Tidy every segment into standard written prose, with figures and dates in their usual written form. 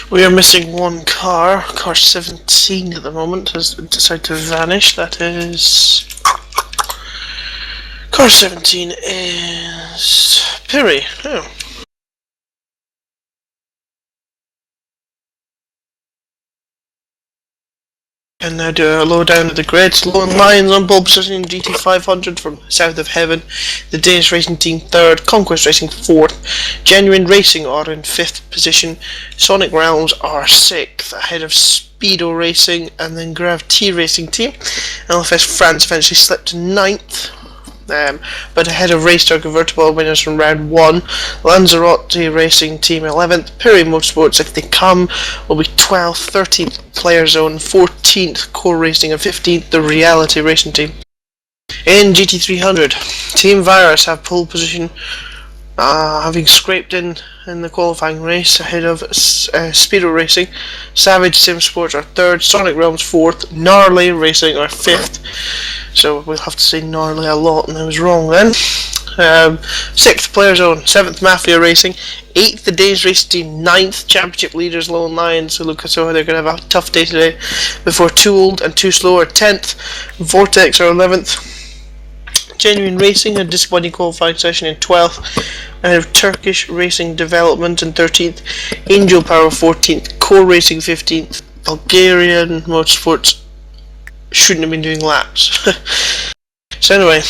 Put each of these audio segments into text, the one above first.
We are missing one car. Car 17 at the moment has decided to vanish. That is... Car 17 is... Perry. Oh. And now do a low down of the grid. Lone Lions on pole position, GT300 from South of Heaven. The Danish Racing Team 3rd, Conquest Racing 4th, Genuine Racing are in 5th position, Sonic Realms are 6th, ahead of Speedo Racing and then Grav T Racing Team. LFS France eventually slipped to 9th. But ahead of Raystar Convertible winners from round 1, Lanzarote Racing Team 11th, Piri Motorsports, if they come, will be 12th, 13th Player Zone, 14th Core Racing and 15th the Reality Racing Team. In GT300, Team Virus have pole position, having scraped in the qualifying race ahead of Speedo Racing. Savage Sim Sports are 3rd, Sonic Realms 4th, Gnarly Racing are 5th. So we'll have to say gnarly a lot, and I was wrong then. 6th Player Zone, 7th Mafia Racing, 8th the Danish Racing Team, 9th Championship Leaders Lone Lions. So look, so they're going to have a tough day today before Too Old and Too Slow are 10th, Vortex are 11th. Genuine Racing had a disappointing qualifying session in 12th, ahead of Turkish Racing Development in 13th, Angel Power 14th, Core Racing 15th, Bulgarian Motorsports shouldn't have been doing laps. So anyway,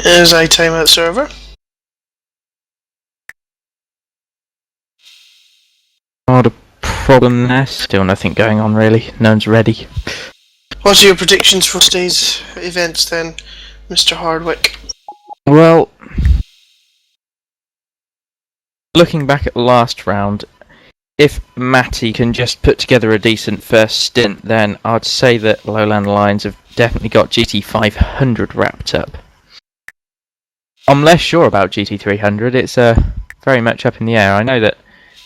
as I time out server. Not a problem there, still nothing going on really, no one's ready. What are your predictions for today's events then, Mr. Hardwick? Well, looking back at the last round, if Matty can just put together a decent first stint, then I'd say that Lowland Lions have definitely got GT500 wrapped up. I'm less sure about GT300, it's very much up in the air. I know that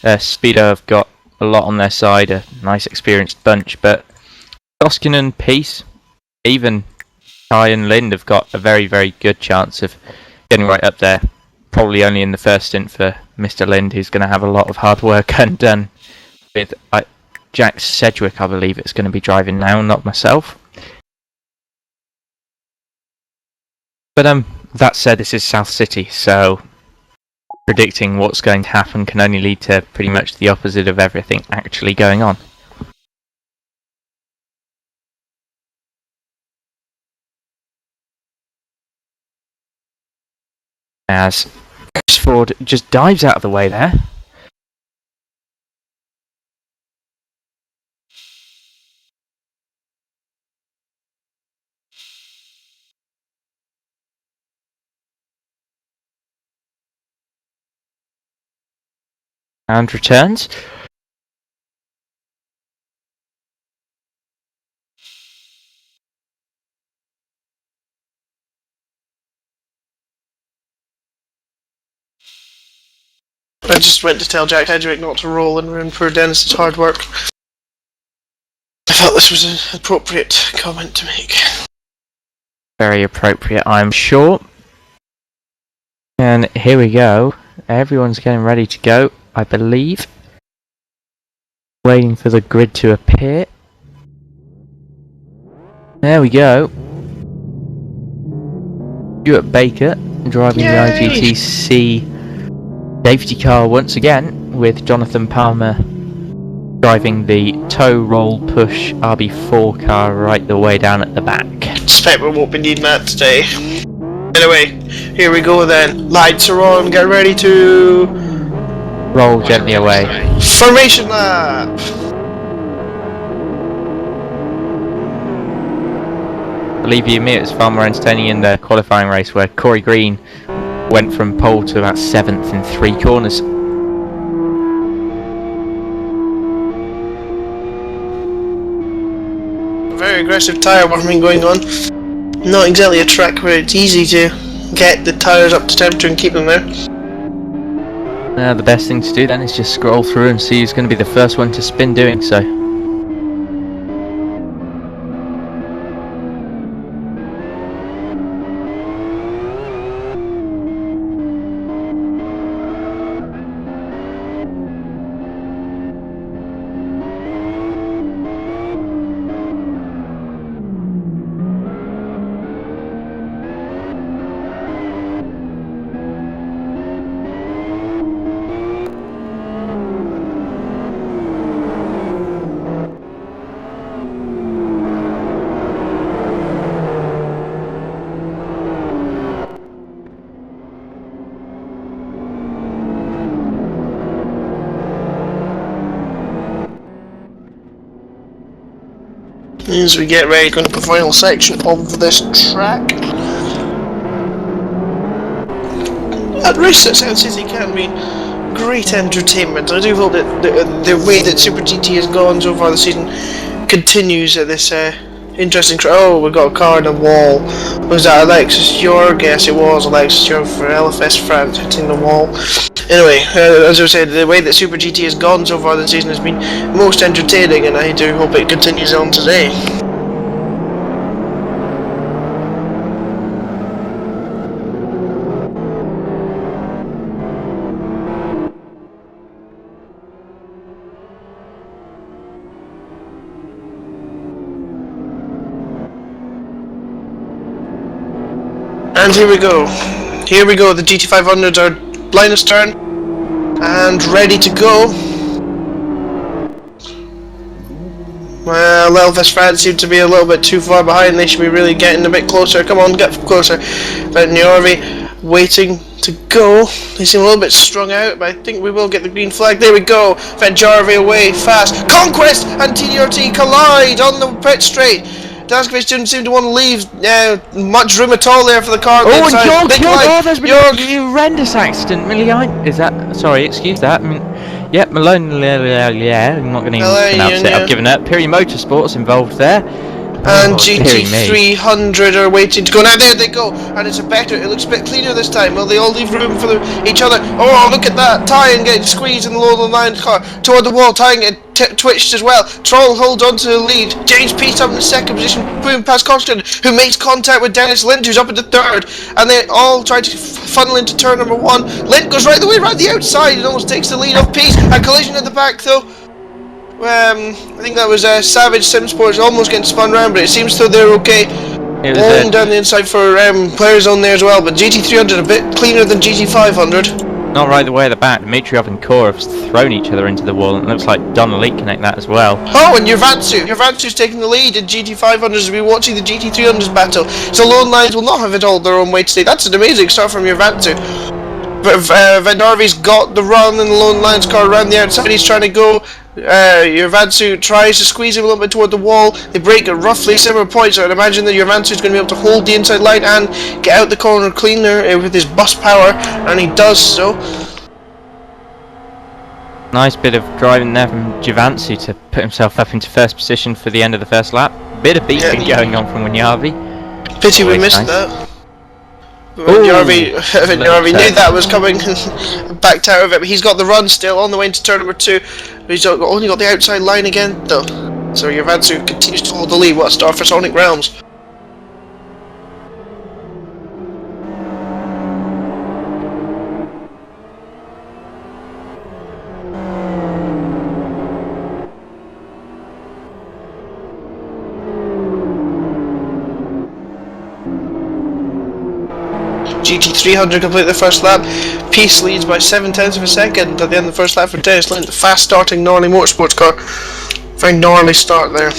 Speedo have got a lot on their side, a nice experienced bunch, but Koskinen, Peace, even Ty and Lind have got a very, very good chance of getting right up there. Probably only in the first stint for Mr. Lind, who's going to have a lot of hard work undone with Jack Sedgwick, I believe it's going to be driving now, not myself. But that said, this is South City, so predicting what's going to happen can only lead to pretty much the opposite of everything actually going on. As Chris Ford just dives out of the way there. And returns. I just went to tell Jack Sedgwick not to roll and ruin poor Dennis's hard work. I felt this was an appropriate comment to make. Very appropriate, I'm sure. And here we go. Everyone's getting ready to go, I believe. Waiting for the grid to appear. There we go. Stuart Baker driving the IGTC safety car once again, with Jonathan Palmer driving the tow roll push RB4 car right the way down at the back. Suspect we won't be needing that today. Anyway, here we go then. Lights are on, get ready to Roll gently away. Formation lap! Believe you me, it was far more entertaining in the qualifying race where Corey Green went from pole to about 7th in 3 corners. Very aggressive tyre warming going on. Not exactly a track where it's easy to get the tyres up to temperature and keep them there. The best thing to do then is just scroll through and see who's going to be the first one to spin doing so. As we get ready to go into the final section of this track. At race at South City can be great entertainment. I do hope that the way that Super GT has gone so far this season continues at this interesting track. Oh, we got a car on the wall. Was that Alexis Jorg? Yes, it was Alexis Jorg for LFS France hitting the wall. Anyway, as I said, the way that Super GT has gone so far this season has been most entertaining, and I do hope it continues on today. And here we go. Here we go. The GT500s are line astern and ready to go. Well, Elvis France seem to be a little bit too far behind. They should be really getting a bit closer. Come on, get closer. But Njorvi waiting to go. They seem a little bit strung out, but I think we will get the green flag. There we go. Van Jarvi away fast. Conquest and TDRT collide on the pit straight. Daskovic didn't seem to want to leave much room at all there for the car. Oh, and Jorg, there's been a horrendous accident. Is that? Sorry, excuse that. Yep, Malone. Yeah, I'm not going to pronounce it. I've given up. Piri Motorsports involved there. And GT300 are waiting to go. Now there they go, and it looks a bit cleaner this time. Will they all leave room for each other? Oh, look at that! Tyan getting squeezed in the low line car toward the wall. Tyan getting twitched as well. Troll holds on to the lead. James Peace up in the second position, moving past Constant, who makes contact with Dennis Lind, who's up into third, and they all try to funnel into turn number 1. Lind goes right the way around the outside and almost takes the lead off Peace. A collision at the back though. I think that was Savage Simsports almost getting spun round, but it seems though they're okay. Rolling down the inside for players on there as well, but GT300 a bit cleaner than GT500. Not right the way at the back. Dmitriev and Kor have thrown each other into the wall, and it looks like Don Elite connect that as well. Oh, and Yervantsu's taking the lead, and GT500s will be watching the GT300s battle. So Lone Lions will not have it all their own way today. That's an amazing start from Yervantsu. But Van Darvy's got the run in the Lone Lions car around the outside. He's trying to go. Yervantsu tries to squeeze him a little bit toward the wall. They break at roughly similar points, so I'd imagine that Yervantsu is going to be able to hold the inside line and get out the corner cleaner with his bus power, and he does so. Nice bit of driving there from Giovanni to put himself up into first position for the end of the first lap. Bit of beeping going on from Wanyavi. Pity we missed that. Wanyavi knew that was coming and backed out of it, but he's got the run still on the way into turn number 2. But he's only got the outside line again though. So Yervantsu continues to hold the lead. What a start for Sonic Realms. GT300 complete the first lap. Peace leads by 0.7 of a second at the end of the first lap for Dennis Lind. The fast starting gnarly motorsports car. Very gnarly start there.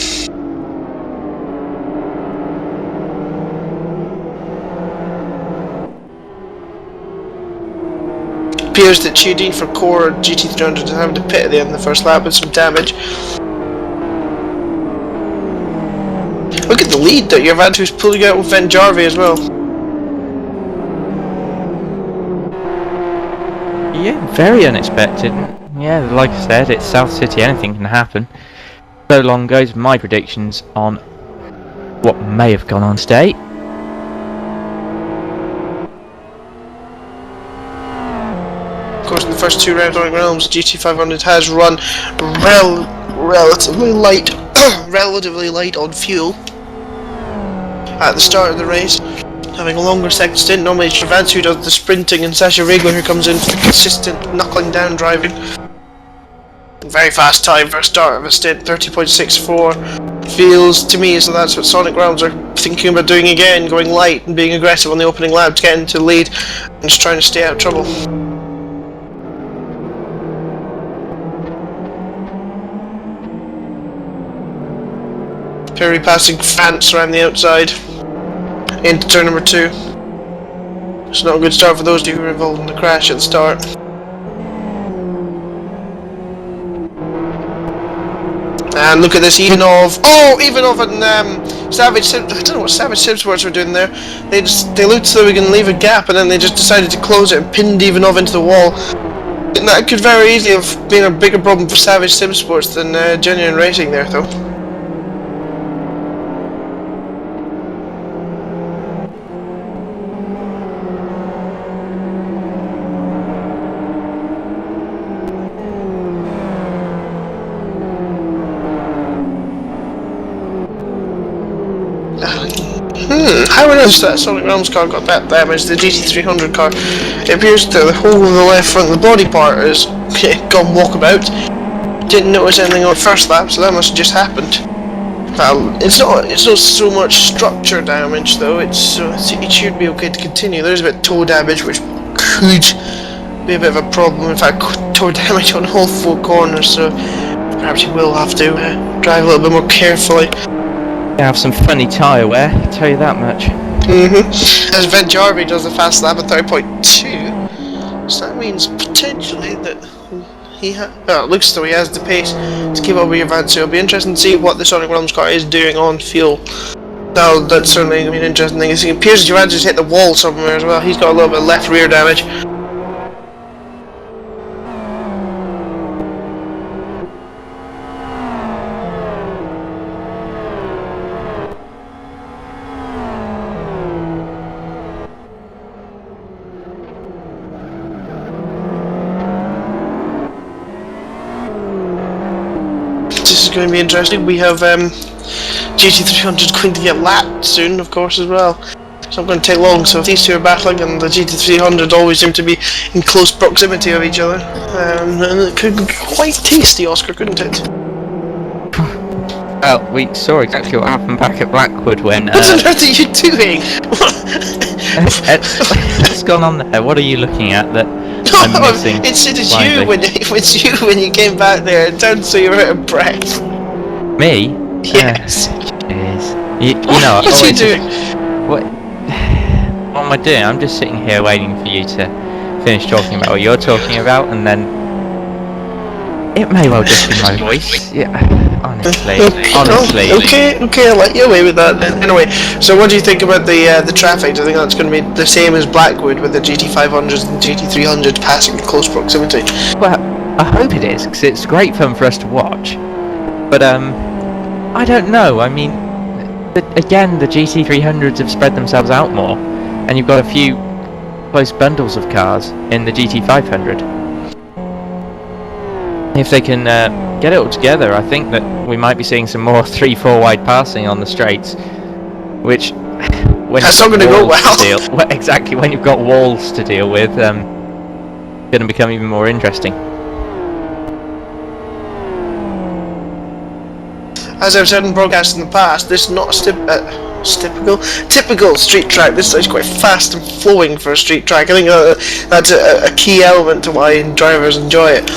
appears that Chiodine for core GT300 is having to pit at the end of the first lap with some damage. Look at the lead that Yervantu's pulling out with Venjarvi as well. Yeah, very unexpected. Yeah, like I said, it's South City, anything can happen. So long goes my predictions on what may have gone on today. Of course, in the first 2 rounds on Realms, GT500 has run relatively light, relatively light on fuel at the start of the race, having a longer second stint. Normally it's Yervantu who does the sprinting and Sasha Regler who comes in for the consistent knuckling down driving. Very fast time for a start of a stint, 30.64. Feels to me as though that's what Sonic Realms are thinking about doing again, going light and being aggressive on the opening lap to get into the lead and just trying to stay out of trouble. Perry passing Fance around the outside into turn number 2. It's not a good start for those two who were involved in the crash at the start. And look at this, Ivanov and Savage Sims. I don't know what Savage Simsports were doing there. They looked so they were going to leave a gap, and then they just decided to close it and pinned Ivanov into the wall. And that could very easily have been a bigger problem for Savage Simsports than Genuine Racing there, though. How on earth that Sonic Realms car got that damage, the GT300 car? It appears that the whole of the left front of the body part has gone walkabout. Didn't notice anything on the first lap, so that must have just happened. It's not so much structure damage though, it should be okay to continue. There's a bit of toe damage which could be a bit of a problem. In fact, toe damage on all 4 corners, so perhaps you will have to drive a little bit more carefully. Have some funny tyre wear, I'll tell you that much. As Venjarvi does the fast lap at 30.2, so that means potentially that it looks as though he has the pace to keep up with Yervantu. It'll be interesting to see what the Sonic Realms car is doing on fuel. That's certainly going to be an interesting thing. It appears that Yervantu's hit the wall somewhere as well. He's got a little bit of left rear damage. This is going to be interesting. We have GT300 going to get lapped soon, of course, as well. It's not going to take long, so if these two are battling, and the GT300 always seem to be in close proximity of each other, and it could be quite tasty, Oscar, couldn't it? Well, we saw exactly what happened back at Blackwood when... What on earth are you doing? What's gone on there? What are you looking at that I'm missing? It's you when you came back there. It sounds so you were out of breath. Me? Yes. You know, what are you doing? What am I doing? I'm just sitting here waiting for you to finish talking about what you're talking about, and then it may well just be my voice. Yeah, honestly. Okay, I'll let you away with that then. Anyway, so what do you think about the traffic? Do you think that's going to be the same as Blackwood with the GT500s and GT300s passing in close proximity? Well, I hope it is, because it's great fun for us to watch. But I don't know. I mean, again, the GT300s have spread themselves out more, and you've got a few close bundles of cars in the GT500. If they can get it all together, I think that we might be seeing some more 3-4 wide passing on the straights, which when that's not going to go well. Exactly, when you've got walls to deal with, going to become even more interesting. As I've said in broadcasts in the past, this is not a typical street track. This is quite fast and flowing for a street track. I think that's a key element to why drivers enjoy it.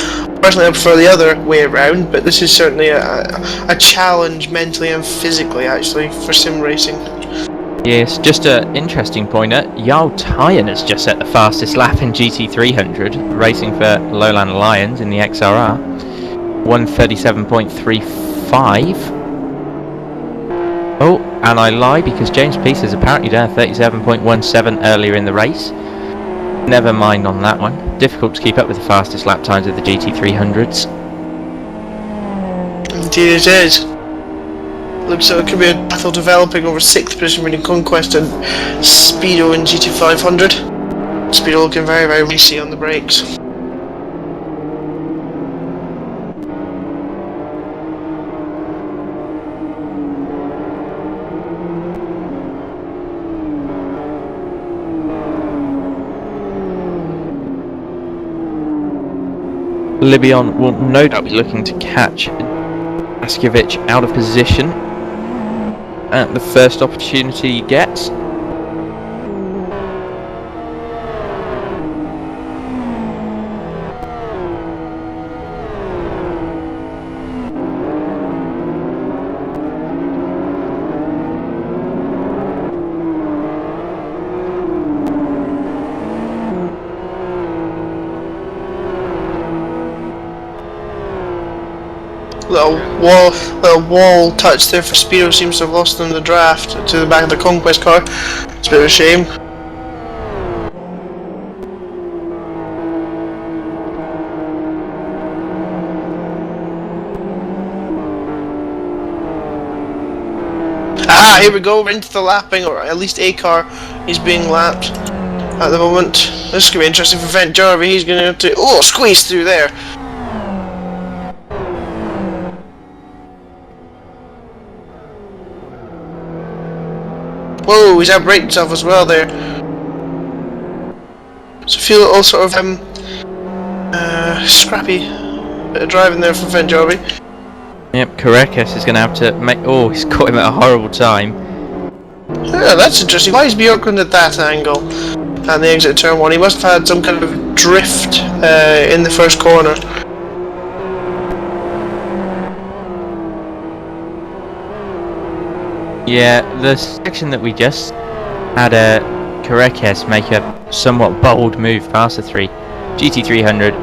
Personally, I prefer the other way around, but this is certainly a challenge mentally and physically, actually, for sim racing. Yes, just an interesting pointer. Jarl Tyen has just set the fastest lap in GT300, racing for Lowland Lions in the XRR. 1:37.35. Oh, and I lie because James Peace has apparently done a 37.17 earlier in the race. Never mind on that one. Difficult to keep up with the fastest lap times of the GT300s. Indeed it is. Looks like it could be a battle developing over 6th position between Conquest and Speedo in GT500. Speedo looking very, very racy on the brakes. Libyan will no doubt be looking to catch Askevich out of position at the first opportunity he gets. Little wall touch there for Speedo, seems to have lost in the draft to the back of the Conquest car. It's a bit of a shame. Ah, here we go, we're into the lapping, or at least a car is being lapped at the moment. This is going to be interesting for Vent Jarvie. He's going to have to squeeze through there. Whoa, he's outbraked himself as well there. So I feel all sort of scrappy bit of driving there from Vent Jarvie. Yep, Karekes is going to have to make... Oh, he's caught him at a horrible time. Yeah, that's interesting. Why is Bjorklund at that angle? And the exit turn 1. He must have had some kind of drift in the first corner. Yeah, the section that we just had Karekes make a somewhat bold move past the GT300.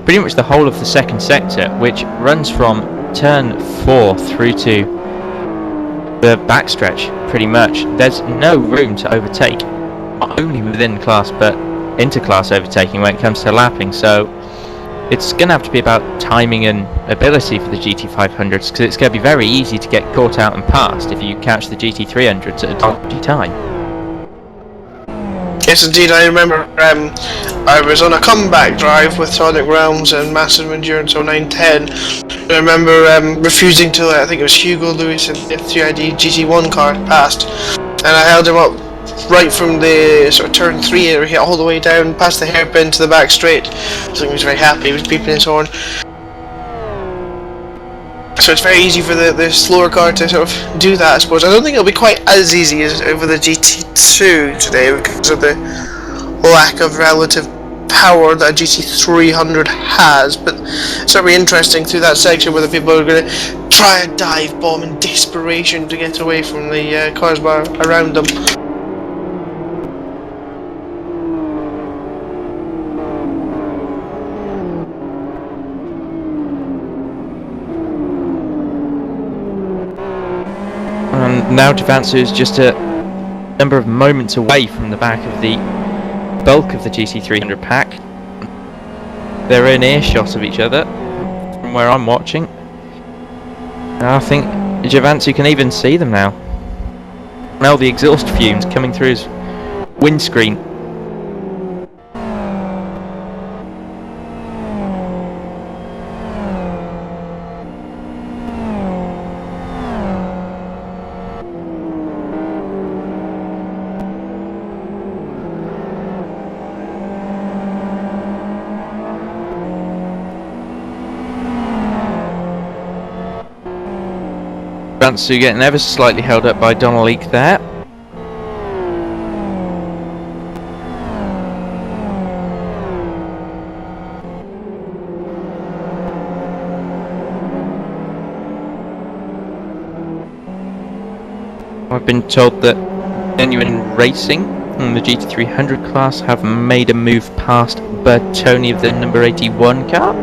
Pretty much the whole of the second sector, which runs from turn 4 through to the backstretch, pretty much. There's no room to overtake, not only within class but inter-class overtaking when it comes to lapping, so it's going to have to be about timing and ability for the GT500s, because it's going to be very easy to get caught out and passed if you catch the GT300s at a dodgy time. Yes, indeed. I remember I was on a comeback drive with Sonic Realms and Massive Endurance 0910. I remember refusing to let, I think it was Hugo Lewis in the F3ID GT1 car passed, and I held him up right from the sort of turn 3 area all the way down past the hairpin to the back straight. So he was very happy, he was beeping his horn. So it's very easy for the slower car to sort of do that, I suppose. I don't think it'll be quite as easy as over the GT2 today because of the lack of relative power that a GT300 has, but it's very interesting through that section where the people are going to try a dive bomb in desperation to get away from the cars around them. And now Javansu is just a number of moments away from the back of the bulk of the GT300 pack. They're in earshot of each other from where I'm watching. And I think Javansu can even see them now. Now the exhaust fumes coming through his windscreen. Javansu getting ever so slightly held up by Donalik there. I've been told that Genuine Racing in the GT300 class have made a move past Bertoni of the number 81 car.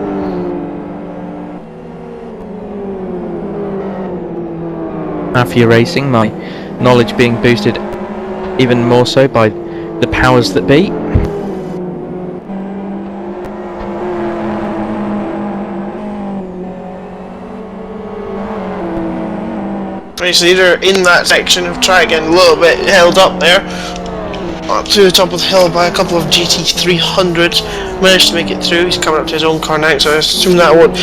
Mafia Racing, my knowledge being boosted even more so by the powers that be. Race leader in that section of track getting a little bit held up there. Up to the top of the hill by a couple of GT300s. Managed to make it through. He's coming up to his own car now, so I assume that won't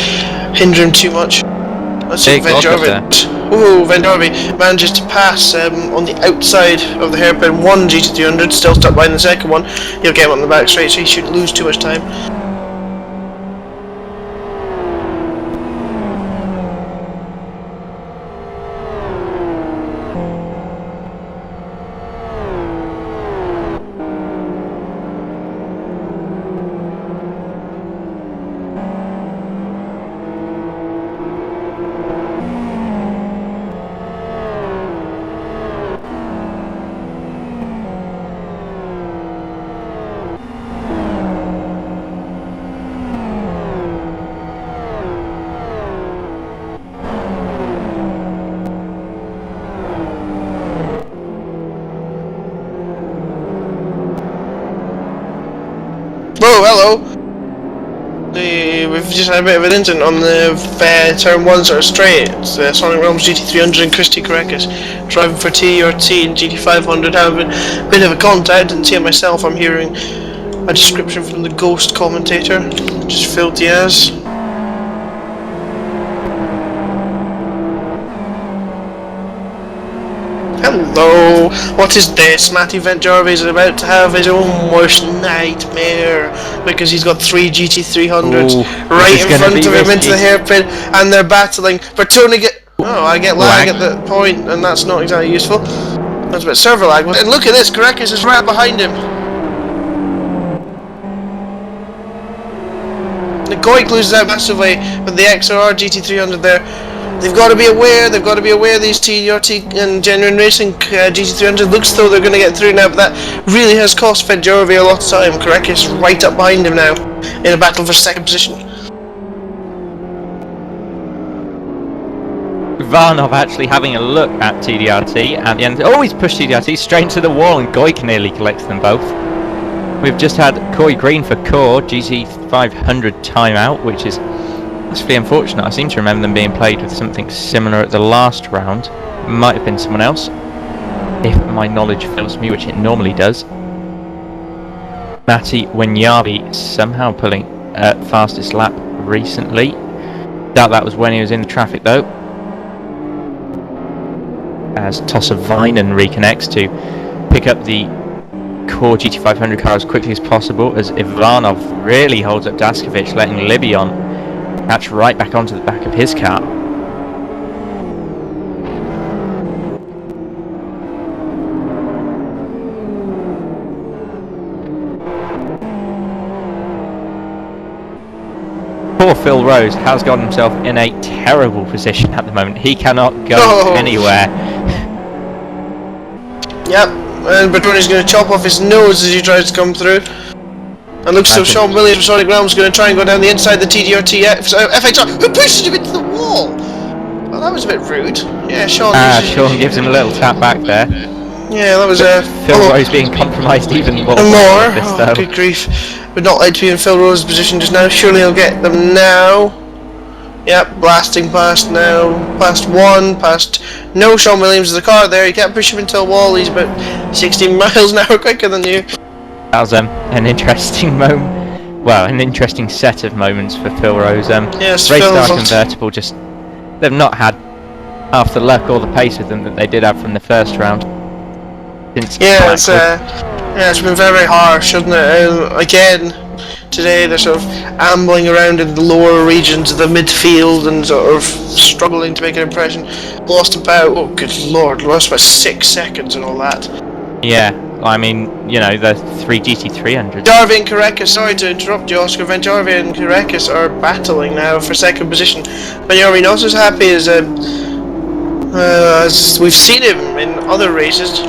hinder him too much. Let's see if Van Jarvie manages to pass on the outside of the hairpin. One GT300 still stuck behind the second one. He'll get him on the back straight, so he shouldn't lose too much time. Whoa, hello! We've just had a bit of an incident on the turn 1 sort of straight. It's Sonic Realms GT300 and Christy Karekis driving for TRT and GT500 having a bit of a contact. Didn't see it myself. I'm hearing a description from the ghost commentator, just Phil Diaz. Hello! What is this? Matty Van Jarvie is about to have his own worst nightmare because he's got 3 GT300s right in front of him into the hairpin and they're battling. Bertoni I get lag at that point and that's not exactly useful. That's a bit server lag. And look at this, Karekis is right behind him. The Goik loses out massively with the XRR GT300 there. They've got to be aware, these TRT and Genuine Racing GT300 looks though they're going to get through now, but that really has cost Van Jarvie a lot of time. Karekis right up behind him now in a battle for second position. Ivanov actually having a look at TDRT at the end. Oh, he's pushed TDRT straight into the wall and Goik nearly collects them both. We've just had Corey Green for Core GT500 timeout, which is actually unfortunate. I seem to remember them being played with something similar at the last round. Might have been someone else, if my knowledge fails me, which it normally does. Matti Wenyavi somehow pulling fastest lap recently. Doubt that was when he was in the traffic though. As Tossa Vinen reconnects to pick up the Core GT500 car as quickly as possible, as Ivanov really holds up Daskovic, letting Libyan catch right back onto the back of his car. Poor Phil Rose has got himself in a terrible position at the moment. He cannot go anywhere. Yep, and Bertoni's going to chop off his nose as he tries to come through. And looks so Sean Williams from Sonic Realms going to try and go down the inside the TDRT FXR, who pushes him into the wall! Well, that was a bit rude. Yeah, Sean. Sean gives him a little tap back there. Yeah, that was Phil Rose being compromised even more. Good grief. Would not like to be in Phil Rose's position just now. Surely he'll get them now. Yep, blasting past now. Past one, past... No, Sean Williams is the car there. You can't push him into a wall. He's about 16 miles an hour quicker than you. That was an interesting moment. Well, an interesting set of moments for Phil Rose. Yes, Race Star Convertible just... They've not had half the luck or the pace with them that they did have from the first round. It's been very harsh, hasn't it? Again, today they're sort of ambling around in the lower regions of the midfield and sort of struggling to make an impression. Lost about, oh good lord, lost about 6 seconds and all that. Yeah, I mean, you know, the 3 GT300s. Jarvie and Karekis, sorry to interrupt you, Oscar. Van Jarvie and Karekis are battling now for second position. Van Jarvie not as happy as we've seen him in other races.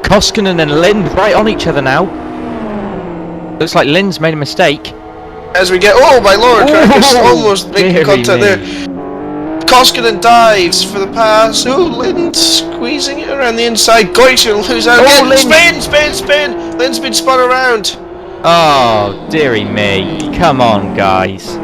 Koskinen and Lind right on each other now. Looks like Lind's made a mistake. As we get, oh my lord, Kirkus almost making contact there. Koskinen dives for the pass. Oh, Lind squeezing it around the inside. Goish will lose out again. Spin! Lind's been spun around. Oh, dearie me. Come on, guys.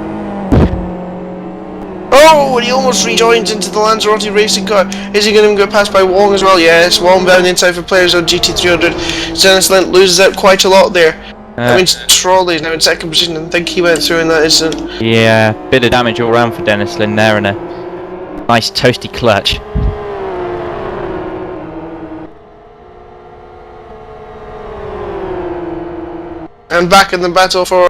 Oh, and he almost rejoins into the Lanzarote racing car. Is he going to go past by Wong as well? Yes, Wong bound inside for players on GT300. Dennis Lind loses out quite a lot there. I mean, Trolley is now in second position, and I think he went through in that incident. Yeah, bit of damage all round for Dennis Lind there, and a nice toasty clutch. And back in the battle for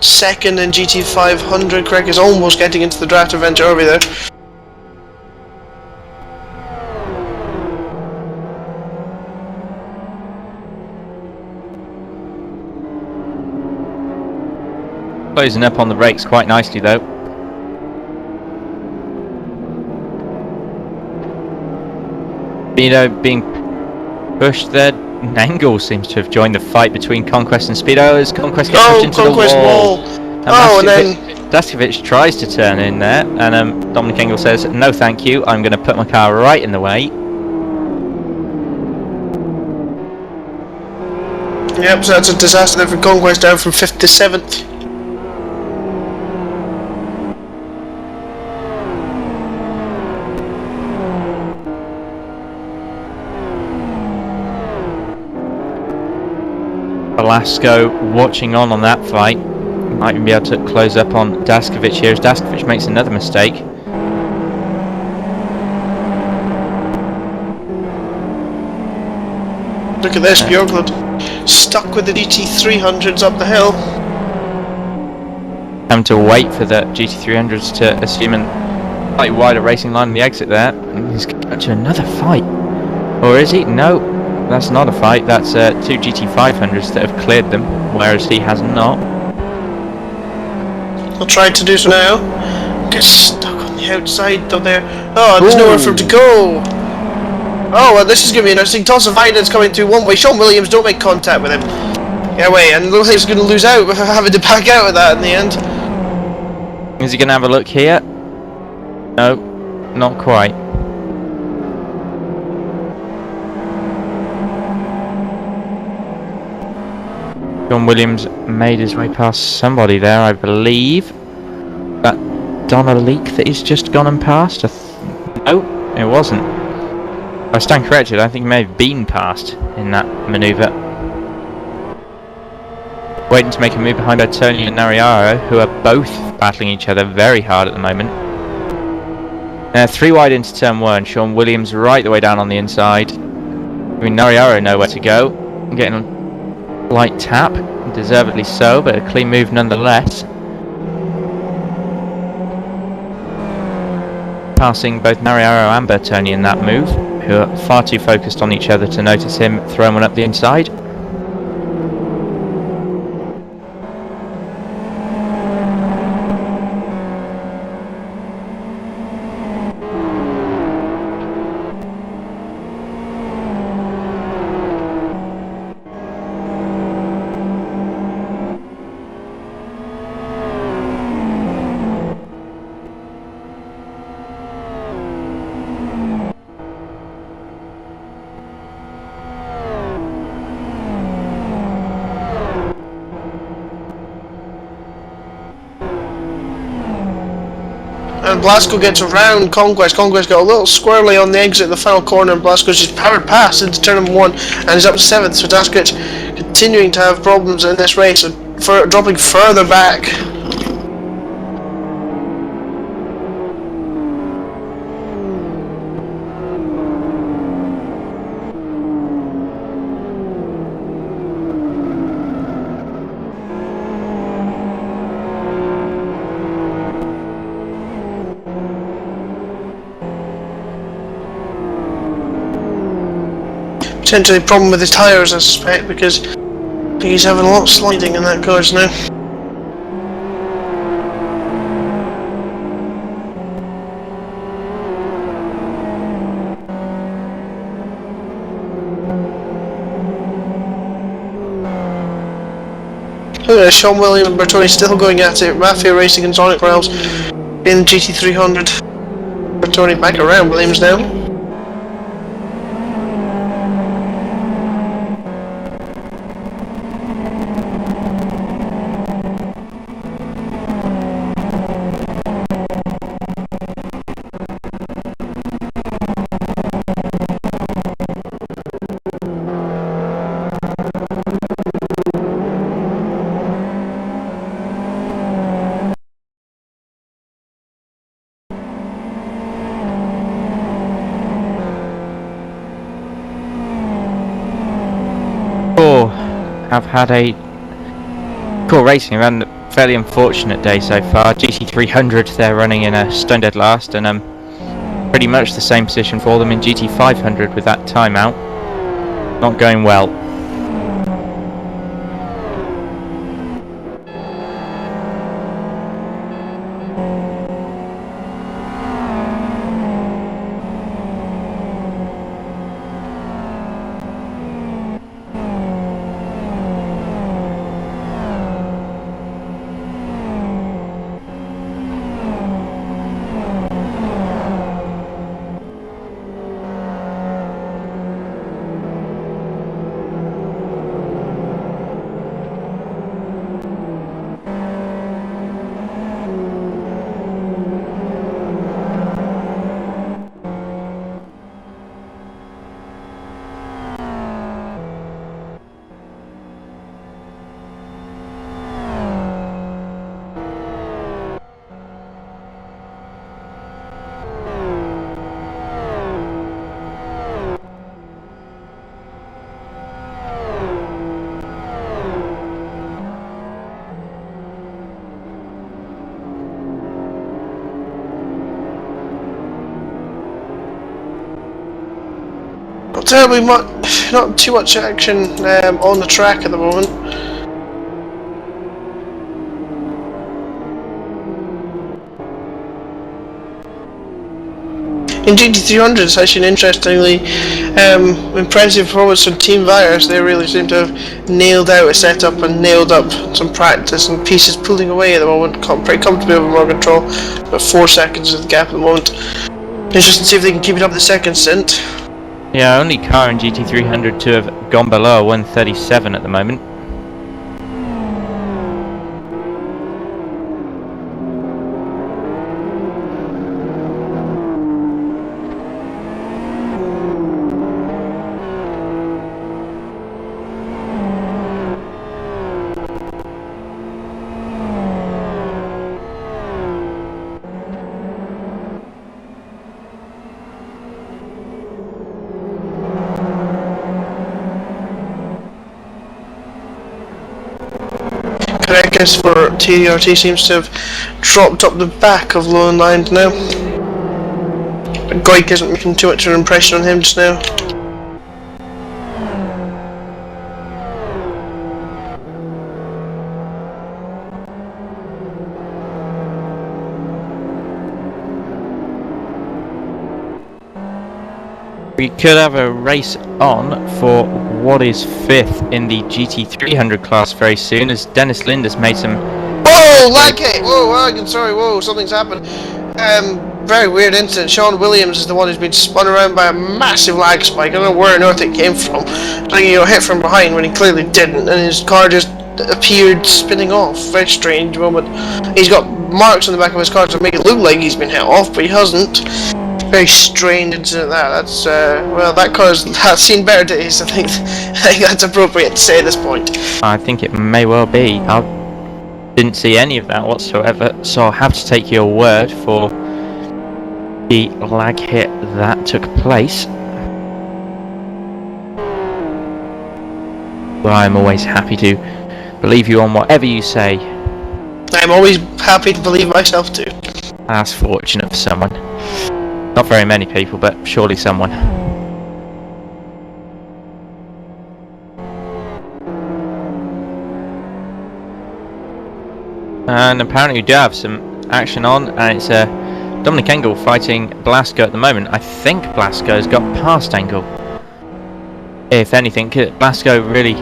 second in GT500. Craig is almost getting into the draft adventure over there. Closing up on the brakes quite nicely though. Speedo being pushed there. Nangle seems to have joined the fight between Conquest and Speedo as Conquest gets pushed into Conquest the wall. And then Daskovic tries to turn in there, and Dominic Engel says, "No, thank you. I'm going to put my car right in the way." Yep, so that's a disaster there for Conquest, down from 5th to 7th. Velasco watching on that fight. Might even be able to close up on Daskovic here as Daskovic makes another mistake. Look at this, Björklund stuck with the GT300s up the hill. Having to wait for the GT300s to assume a slightly wider racing line in the exit there. He's going to another fight. Or is he? No, that's not a fight. That's two GT500s that have cleared them, whereas he has not. I'll try to do so now. Get stuck on the outside though there. Oh, there's nowhere for him to go. Oh, well, this is going to be interesting. Toss of Violence coming through one way. Sean Williams, don't make contact with him. Get away, and looks like he's going to lose out, having to back out of that in the end. Is he going to have a look here? No, not quite. Sean Williams made his way past somebody there, I believe. That Donna Leak that he's just gone and passed? No, it wasn't. I stand corrected, I think he may have been passed in that manoeuvre. Waiting to make a move behind Tony and Nariaro, who are both battling each other very hard at the moment. 3 wide into turn 1, Sean Williams right the way down on the inside. Giving Nariaro nowhere to go. Getting a light tap, deservedly so, but a clean move nonetheless. Passing both Nariaro and Bertoni in that move, who are far too focused on each other to notice him throwing one up the inside. And Blasco gets around Conquest. Conquest got a little squirrely on the exit of the final corner, and Blasco's just powered past into turn number 1, and he's up 7th. So Daskovic continuing to have problems in this race, and dropping further back. Potentially a problem with his tyres, I suspect, because he's having a lot of sliding in that course now. Sean Williams and Bertoni still going at it. Mafia Racing and Sonic Realms in GT300. Bertoni back around Williams now. Have had a cool racing around a fairly unfortunate day so far. GT300 they're running in a stone dead last, and pretty much the same position for them in GT500 with that timeout. Not going well. Terribly much, not too much action on the track at the moment. In GT300, it's actually an interestingly impressive performance from Team Virus. They really seem to have nailed out a setup and nailed up some practice and pieces pulling away at the moment. Pretty comfortably over more control. About 4 seconds of the gap at the moment. Interesting to see if they can keep it up the second stint. Yeah, only car in GT300 to have gone below 137 at the moment. Correctness for TRT seems to have dropped up the back of Lone Lines now. But Goik isn't making too much of an impression on him just now. We could have a race on for what is 5th in the GT300 class very soon, as Dennis Lind has made some... Whoa, lag hit! Whoa, I'm sorry, whoa, something's happened. Very weird incident. Sean Williams is the one who's been spun around by a massive lag spike. I don't know where on earth it came from. I think he got hit from behind when he clearly didn't, and his car just appeared spinning off. Very strange moment. He's got marks on the back of his car to make it look like he's been hit off, but he hasn't. Very strange incident that's well, that car's seen better days. I think that's appropriate to say at this point. I think it may well be. I didn't see any of that whatsoever, so I'll have to take your word for the lag hit that took place. But I'm always happy to believe you on whatever you say. I'm always happy to believe myself too. That's fortunate for someone. Not very many people, but surely someone. And apparently we do have some action on, and it's Dominic Engel fighting Blasco at the moment. I think Blasco's got past Engel. If anything, Blasco really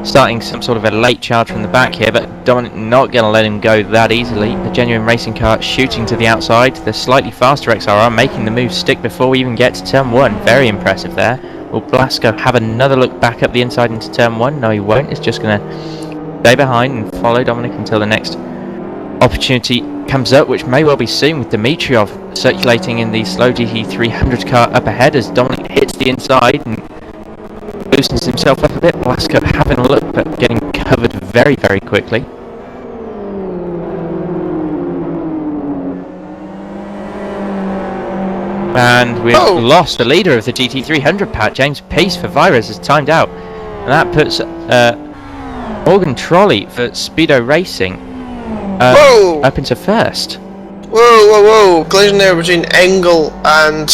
starting some sort of a late charge from the back here, but Dominic not going to let him go that easily. The Genuine Racing car shooting to the outside. The slightly faster XRR making the move stick before we even get to turn 1. Very impressive there. Will Blasco have another look back up the inside into turn 1? No, he won't. He's just going to stay behind and follow Dominic until the next opportunity comes up, which may well be soon, with Dimitrov circulating in the slow GT300 car up ahead as Dominic hits the inside and loosens himself up a bit. Blasco having a look but getting covered very, very quickly. And we've lost the leader of the GT300 pack. James Peace for Vires has timed out, and that puts Morgan Trolley for Speedo Racing up into first. Whoa! Collision there between Engel and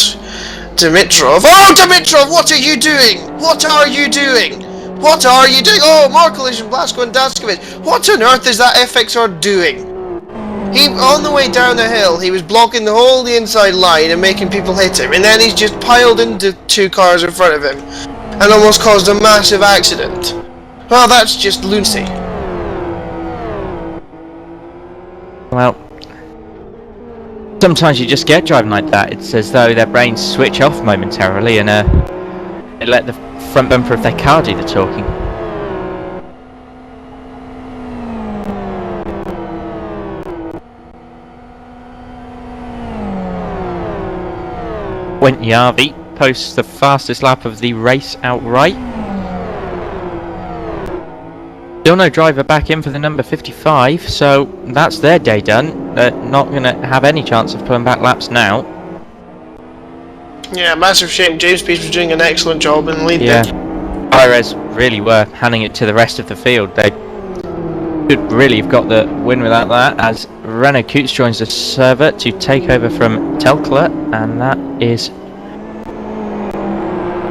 Dimitrov. Oh, Dimitrov, what are you doing? What are you doing? Oh, more collision, Blasco and Daskovic. What on earth is that FXR doing? He, on the way down the hill, he was blocking the inside line and making people hit him, and then he's just piled into 2 cars in front of him and almost caused a massive accident. Well, that's just lunacy. Well, sometimes you just get driving like that. It's as though their brains switch off momentarily and they let the front bumper of their car do the talking. Yavi posts the fastest lap of the race outright. Still no driver back in for the number 55, so that's their day done. They're not going to have any chance of pulling back laps now. Yeah, massive shame. James Peace was doing an excellent job in the lead there. Pires really were handing it to the rest of the field. They should really have got the win without that, as Renault Coots joins the server to take over from Telkla, and that is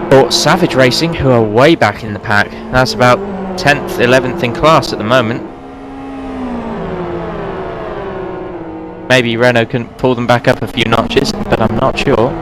for Savage Racing, who are way back in the pack. That's about 10th, 11th in class at the moment. Maybe Renault can pull them back up a few notches, but I'm not sure.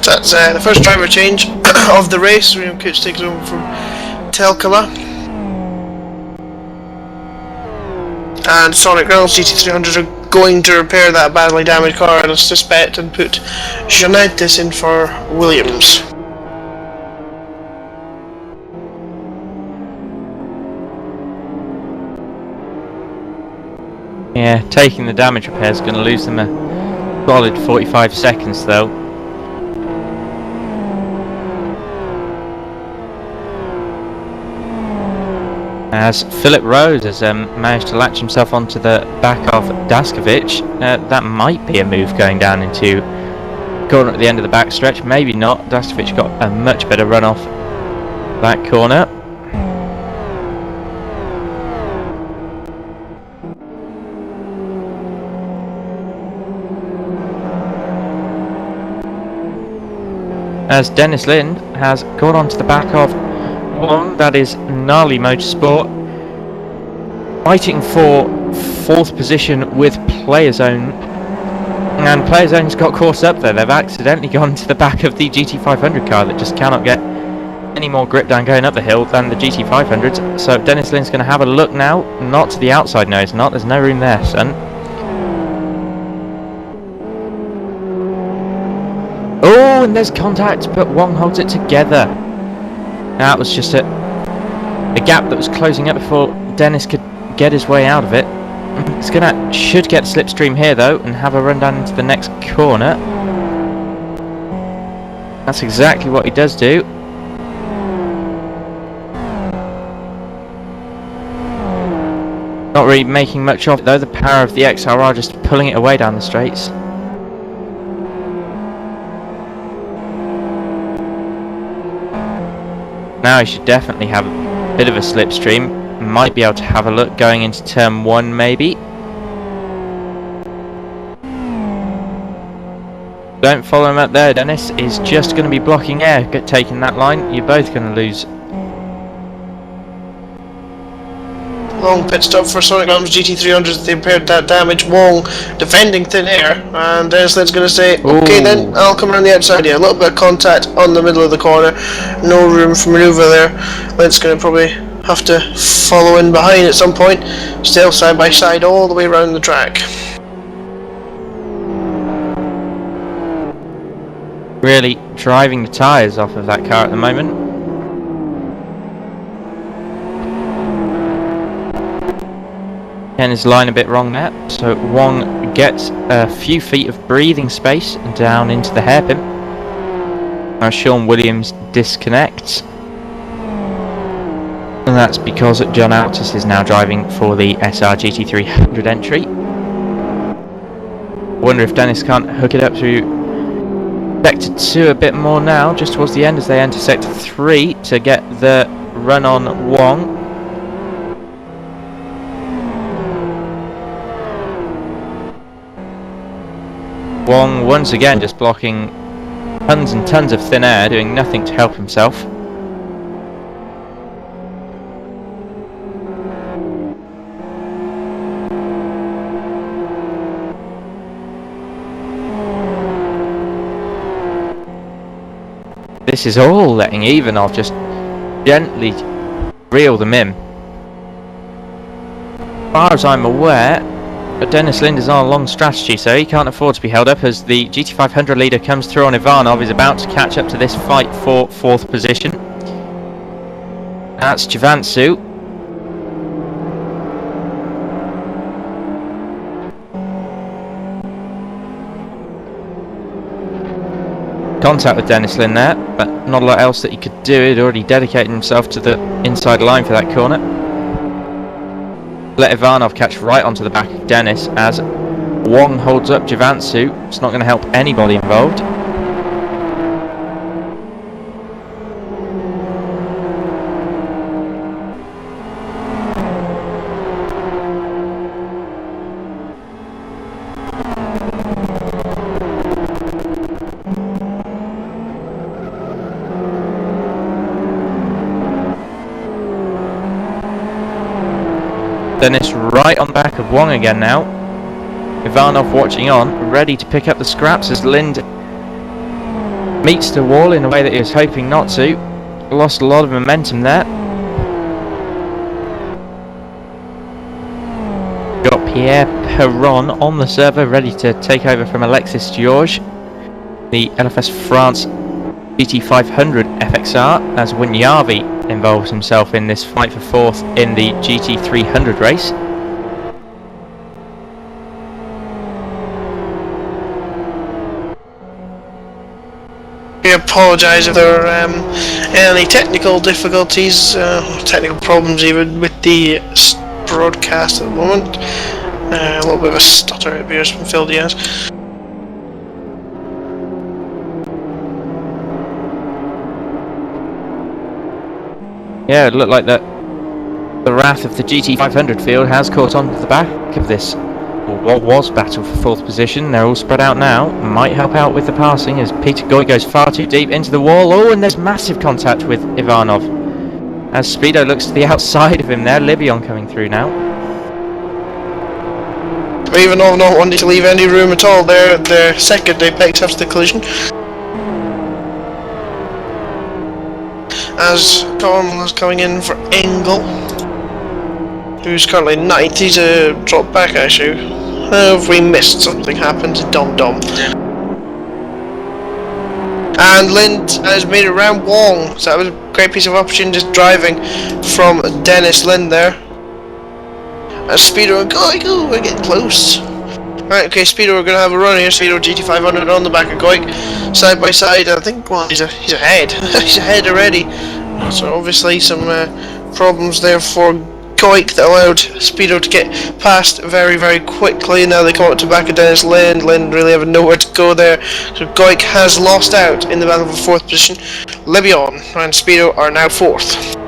That's the first driver change of the race. William Coots takes over from Telkala. And Sonic Girls GT300 are going to repair that badly damaged car, and I suspect, and put Jeanettis in for Williams. Yeah, taking the damage repair is going to lose them a solid 45 seconds though. As Philip Rose has managed to latch himself onto the back of Daskovic. That might be a move going down into corner at the end of the backstretch. Maybe not. Daskovic got a much better run off that corner. As Dennis Lind has gone onto the back of one, that is Gnarly Motorsport, fighting for 4th position with Player Zone, and Player Zone's got caught up there. They've accidentally gone to the back of the GT500 car that just cannot get any more grip down going up the hill than the GT500s. So Dennis Lind's going to have a look now. Not to the outside, no it's not, there's no room there, son. Oh, and there's contact, but Wong holds it together. That was just a gap that was closing up before Dennis could get his way out of it. Should get slipstream here though and have a run down into the next corner. That's exactly what he does do. Not really making much of it though, the power of the XRR just pulling it away down the straights. Now he should definitely have a bit of a slipstream. Might be able to have a look going into turn 1 maybe. Don't follow him up there, Dennis. He's just going to be blocking air taking that line. You're both going to lose. Long pit stop for Sonic Bomb's GT300. They repaired that damage. Wong defending thin air, and Dennis Lynn's going to say, okay then, I'll come around the outside here. A little bit of contact on the middle of the corner. No room for manoeuvre there. Lynn's going to probably have to follow in behind at some point. Still side by side all the way around the track. Really driving the tyres off of that car at the moment. Ken his line a bit wrong there, so Wong gets a few feet of breathing space down into the hairpin. Now Sean Williams disconnects. And that's because John Altus is now driving for the GT300 entry. Wonder if Dennis can't hook it up through Sector 2 a bit more now, just towards the end as they enter Sector 3 to get the run on Wong. Wong once again just blocking tons and tons of thin air, doing nothing to help himself. This is all letting Ivanov just gently reel them in. As far as I'm aware, Dennis Lind is on a long strategy, so he can't afford to be held up as the GT500 leader comes through on Ivanov. He's about to catch up to this fight for 4th position. That's Javansu. Contact with Dennis Lind there, but not a lot else that he could do. He'd already dedicated himself to the inside line for that corner. Let Ivanov catch right onto the back of Dennis as Wong holds up Javansu. It's not going to help anybody involved. Dennis right on the back of Wong again now. Ivanov watching on, ready to pick up the scraps as Lind meets the wall in a way that he was hoping not to. Lost a lot of momentum there. Got Pierre Perron on the server, ready to take over from Alexis Georges. The LFS France GT500 FXR as Winyavi involves himself in this fight for 4th in the GT300 race. We apologise if there are any technical difficulties, technical problems even with the broadcast at the moment. A little bit of a stutter it appears from Phil Diaz. Yeah, it looked like the wrath of the GT500 field has caught on to the back of this, or what was battle for 4th position. They're all spread out now. Might help out with the passing as Peter Goy goes far too deep into the wall. Oh, and there's massive contact with Ivanov as Speedo looks to the outside of him there. Libyan coming through now. Ivanov not wanting to leave any room at all there. Their second apex after the collision. As Cornwall is coming in for Engel, who's currently 9th. He's a drop back actually. Have we missed something? Happened to Dom Dom. And Lind has made it around Wong, so that was a great piece of opportunity just driving from Dennis Lind there. And Speedo and Goik, we're getting close. Right, okay, Speedo, we're gonna have a run here. Speedo GT500 on the back of Goik, side by side. I think, well, he's ahead. He's ahead already. So obviously some problems there for Goik that allowed Speedo to get past very, very quickly. Now they come up to back of Dennis Lind. Lind really having nowhere to go there. So Goik has lost out in the battle for 4th position. Lebion and Speedo are now 4th.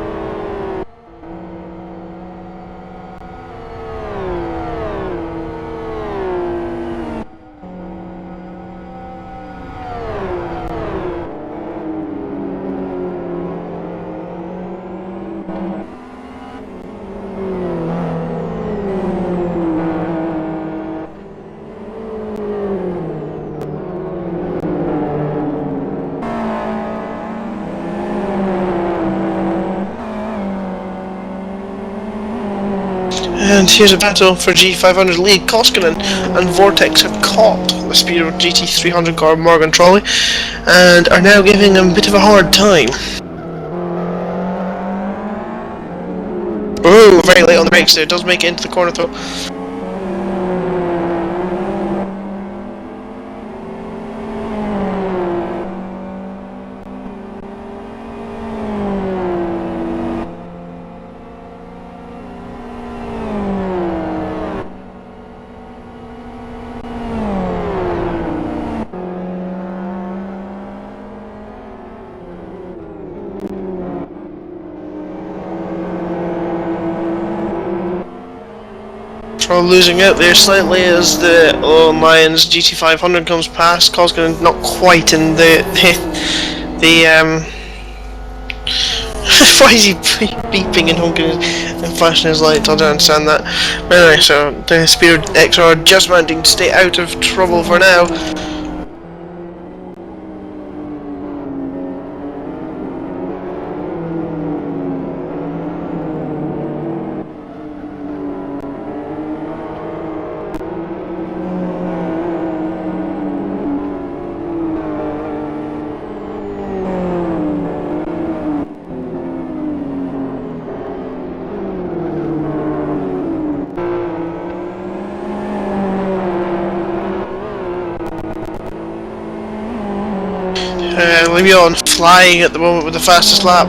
And here's a battle for G500 lead. Koskinen and Vortex have caught the Speedo GT300 car Morgan Trolley and are now giving him a bit of a hard time. Oh, very late on the brakes there. It does make it into the corner though. Losing out there slightly as the Lions GT500 comes past. Koskinen not quite in the why is he beeping and honking and flashing his lights? I don't understand that. But anyway, so the Speedo XR just managing to stay out of trouble for now. Lebion flying at the moment with the fastest lap,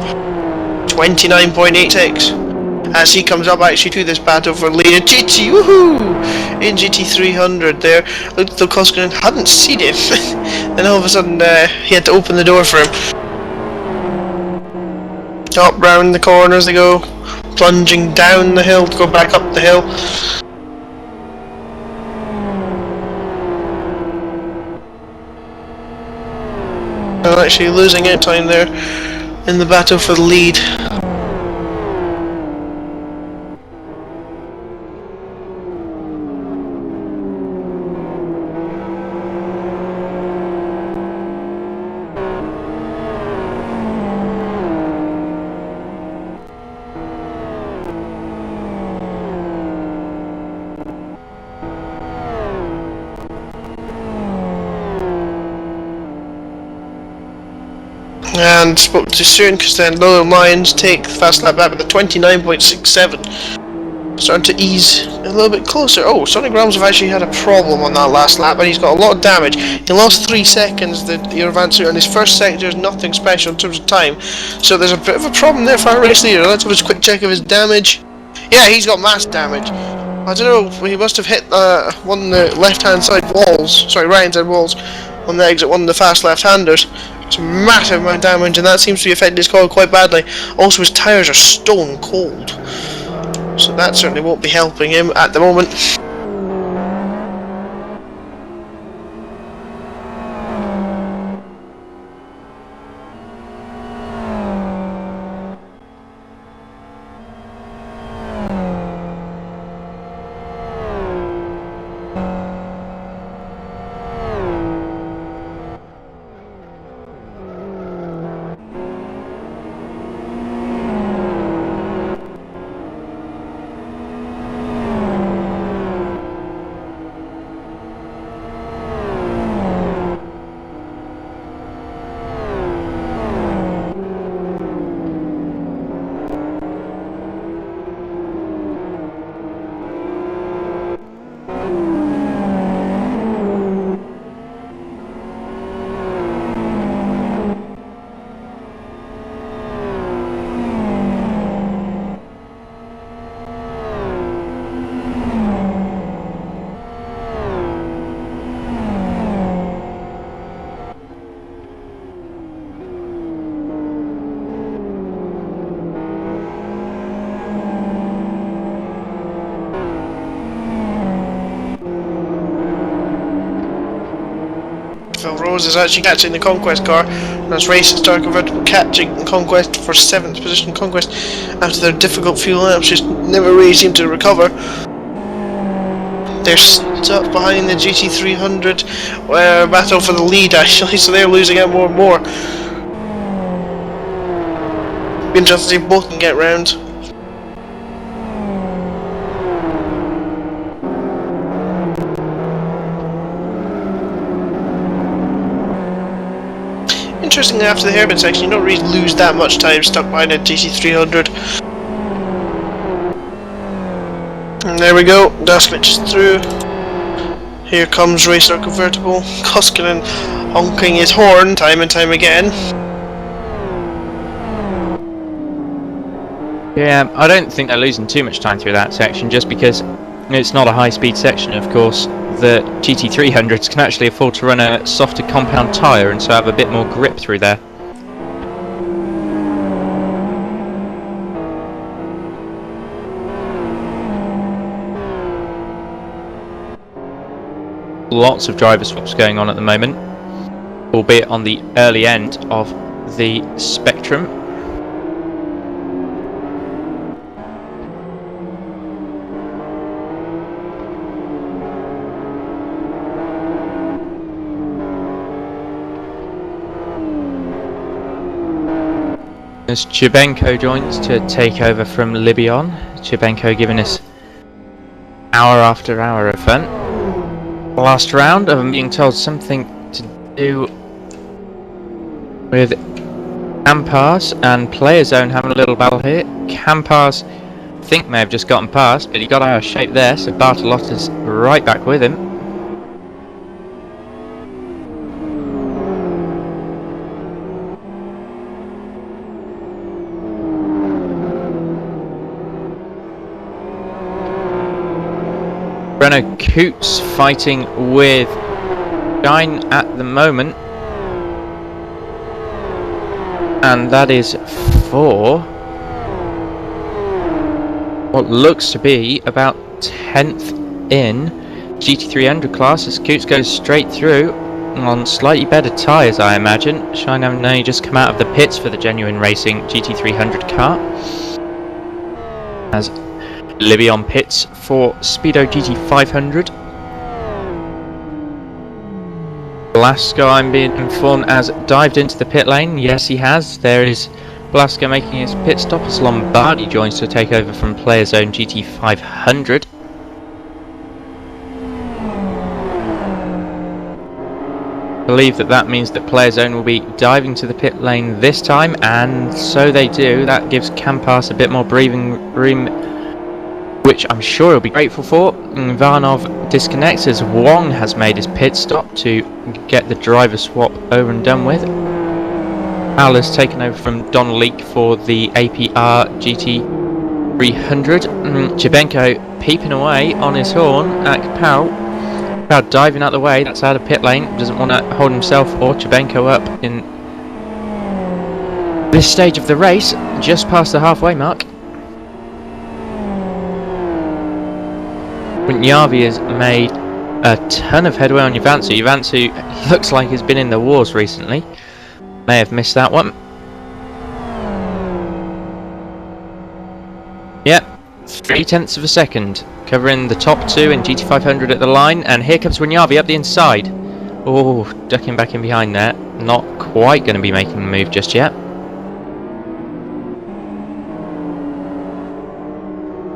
29.86, as he comes up actually to this battle for leader GT, woohoo, in GT300 there. Looked though Koskinen hadn't seen him, then all of a sudden he had to open the door for him. Up round the corners they go, plunging down the hill to go back up the hill. Actually losing out time there in the battle for the lead. And spoke too soon because then Lower Lions take the fast lap back with a 29.67. Starting to ease a little bit closer. Oh, Sonic Realms have actually had a problem on that last lap and he's got a lot of damage. He lost 3 seconds, the Advancer, and his first sector is nothing special in terms of time. So there's a bit of a problem there for our race leader. Let's have a quick check of his damage. Yeah, he's got mass damage. I don't know, he must have hit one of the left-hand side walls, sorry, right-hand side walls on the exit, one of the fast left-handers. It's a massive amount of damage, and that seems to be affecting his car quite badly. Also, his tyres are stone cold, so that certainly won't be helping him at the moment. Phil Rose is actually catching the Conquest car. As Race and Star Convertible catching Conquest for 7th position. Conquest, after their difficult fuel laps, just never really seem to recover. They're stuck behind the GT300 battle for the lead, actually, so they're losing out more and more. Be interested to see if both can get round. Interestingly, after the hairpin section, you don't really lose that much time stuck behind a GT300. And there we go, Daskvich is through. Here comes Racer Convertible, Koskinen honking his horn time and time again. Yeah, I don't think they're losing too much time through that section, just because it's not a high-speed section, of course. The GT300s can actually afford to run a softer compound tyre and so have a bit more grip through there. Lots of driver swaps going on at the moment, albeit on the early end of the spectrum. As Chibenko joins to take over from Libyan. Chibenko giving us hour after hour of fun. Last round, I'm being told something to do with Campars and Player Zone having a little battle here. Campars, I think, may have just gotten past, but he got out of shape there, so Bartolotta's right back with him. Renault Coots fighting with Shine at the moment, and that is for what looks to be about 10th in GT300 class, as Coots goes straight through on slightly better tyres, I imagine. Shine having only just come out of the pits for the Genuine Racing GT300 car, as Libyan pits for Speedo GT500. Blasco, I'm being informed, has dived into the pit lane. Yes, he has. There is Blasco making his pit stop as Lombardi joins to take over from Player Zone GT500. I believe that means that Player Zone will be diving to the pit lane this time, and so they do. That gives Campars a bit more breathing room, which I'm sure he'll be grateful for. Varnov disconnects as Wong has made his pit stop to get the driver swap over and done with. Al has taken over from Don Leek for the APR GT300. Chibenko peeping away on his horn at Kapow. Kapow diving out the way, that's out of pit lane, doesn't want to hold himself or Chibenko up in this stage of the race, just past the halfway mark. Yavi has made a ton of headway on Yavansu. Yavansu looks like he's been in the wars recently. May have missed that one. Yep, 0.3 of a second, covering the top two in GT500 at the line, and here comes Wanyavi up the inside. Oh, ducking back in behind there. Not quite going to be making the move just yet.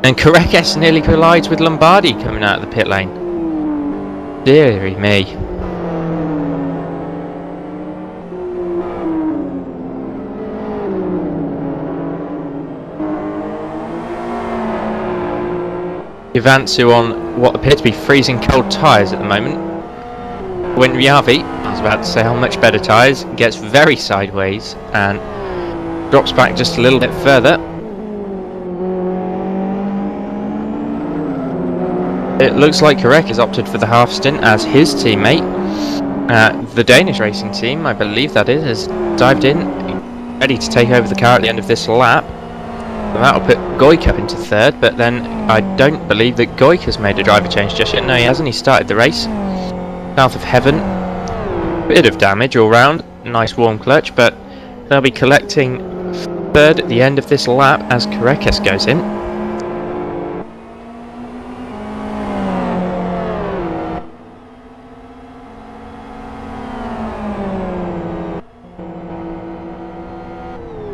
And Karekes nearly collides with Lombardi coming out of the pit lane. Deary me. Yavansu on what appear to be freezing cold tyres at the moment. When Yavi, I was about to say how much better tyres, gets very sideways and drops back just a little bit further. It looks like Karek has opted for the half stint as his teammate. The Danish racing team, I believe that is, has dived in, ready to take over the car at the end of this lap. That'll put Goik into third, but then I don't believe that Goik has made a driver change just yet. No, he hasn't. He started the race. South of Heaven Bit of damage all round. Nice warm clutch, but they'll be collecting third at the end of this lap as Karekes goes in.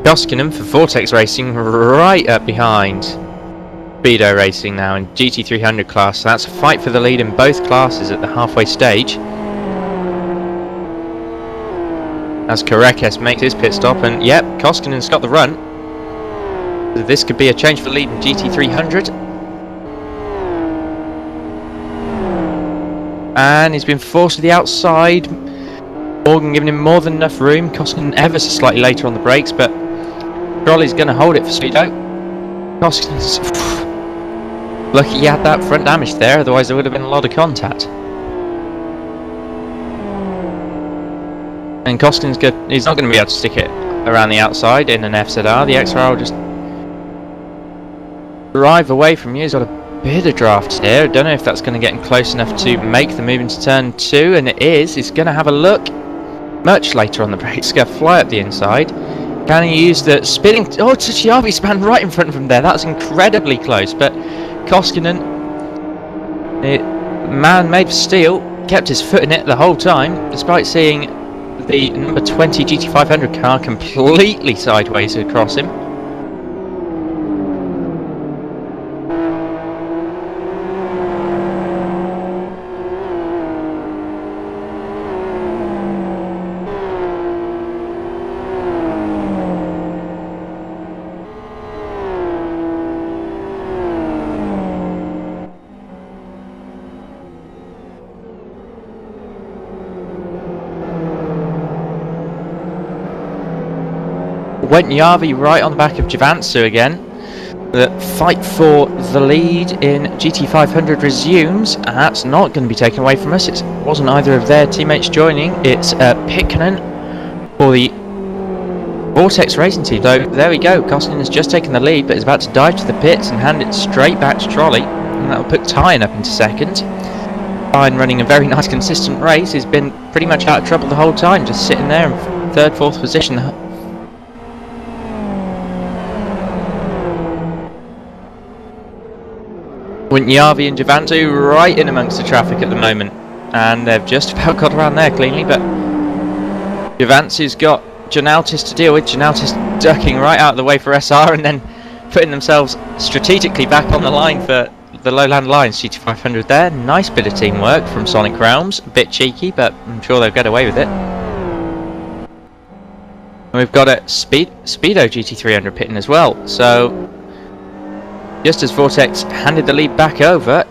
Koskinen for Vortex Racing right up behind Speedo Racing now in GT300 class. So that's a fight for the lead in both classes at the halfway stage. As Karekes makes his pit stop, and yep, Koskinen's got the run. So this could be a change for lead in GT300. And he's been forced to the outside. Morgan giving him more than enough room. Koskinen ever so slightly later on the brakes, but Trolley's going to hold it for Speedo. Koskinen's lucky he had that front damage there, otherwise there would have been a lot of contact. And Koskinen's good. He's not going to be able to stick it around the outside in an FZR. The XR will just drive away from you. He's got a bit of draft here. I don't know if that's going to get him close enough to make the move into turn 2, and it is. He's going to have a look much later on the brakes. He's going to fly up the inside. Can he use the spinning? Oh, Tsuchiyabe span right in front of him there. That's incredibly close. But Koskinen, man made of steel, kept his foot in it the whole time, despite seeing the number 20 GT500 car completely sideways across him. Went Yavi right on the back of Javansu again. The fight for the lead in GT500 resumes. That's not going to be taken away from us. It wasn't either of their teammates joining. It's Pikkanen for the Vortex Racing team. So there we go. Koskinen has just taken the lead, but is about to dive to the pits and hand it straight back to Trolley. And that will put Tyan up into second. Tyan running a very nice consistent race. He's been pretty much out of trouble the whole time, just sitting there in third, fourth position. Yavi and Javantu right in amongst the traffic at the moment, and they've just about got around there cleanly, but Javantu's got Janautis to deal with. Janautis ducking right out of the way for SR and then putting themselves strategically back on the line for the Lowland Lions GT500 there. Nice bit of teamwork from Sonic Realms, a bit cheeky, but I'm sure they'll get away with it. And we've got a Speedo GT300 pitting as well, so just as Vortex handed the lead back over,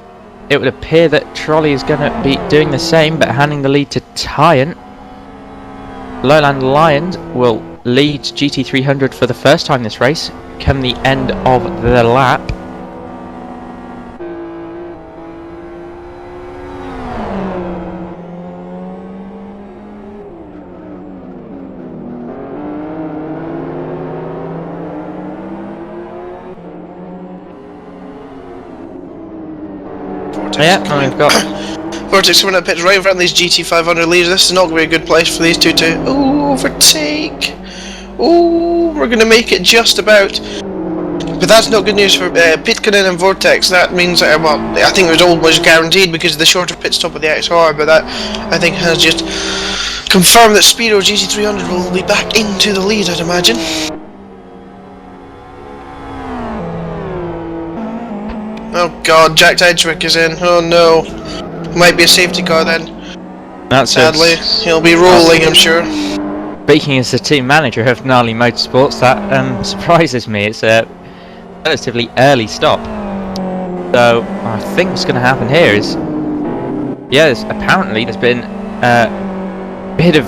it would appear that Trolley is going to be doing the same, but handing the lead to Tyan. Lowland Lions will lead GT300 for the first time this race, come the end of the lap. Yeah, and we've got Vortex coming up pits right in front of these GT500 leaders. This is not going to be a good place for these two to overtake. Oh, we're going to make it just about. But that's not good news for Pikkanen and Vortex. That means, well, I think it was almost guaranteed because of the shorter pit stop of the XR, but that, I think, has just confirmed that Speedo GT300 will be back into the lead, I'd imagine. Oh god, Jack Edgewick is in. Oh no. Might be a safety car then. That's sadly. He'll be rolling, I'm sure. Speaking as the team manager of Gnarly Motorsports, that surprises me. It's a relatively early stop. So I think what's going to happen here is, yes, apparently there's been a bit of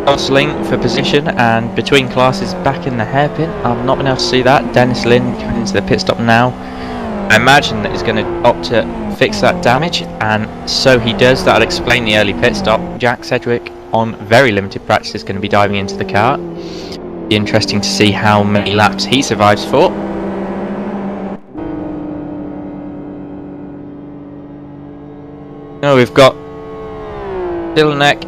jostling for position and between classes back in the hairpin. I've not been able to see that. Dennis Lynn coming into the pit stop now. I imagine that he's going to opt to fix that damage, and so he does. That'll explain the early pit stop. Jack Sedgwick, on very limited practice, is going to be diving into the car. Be interesting to see how many laps he survives for. Now we've got Dylanek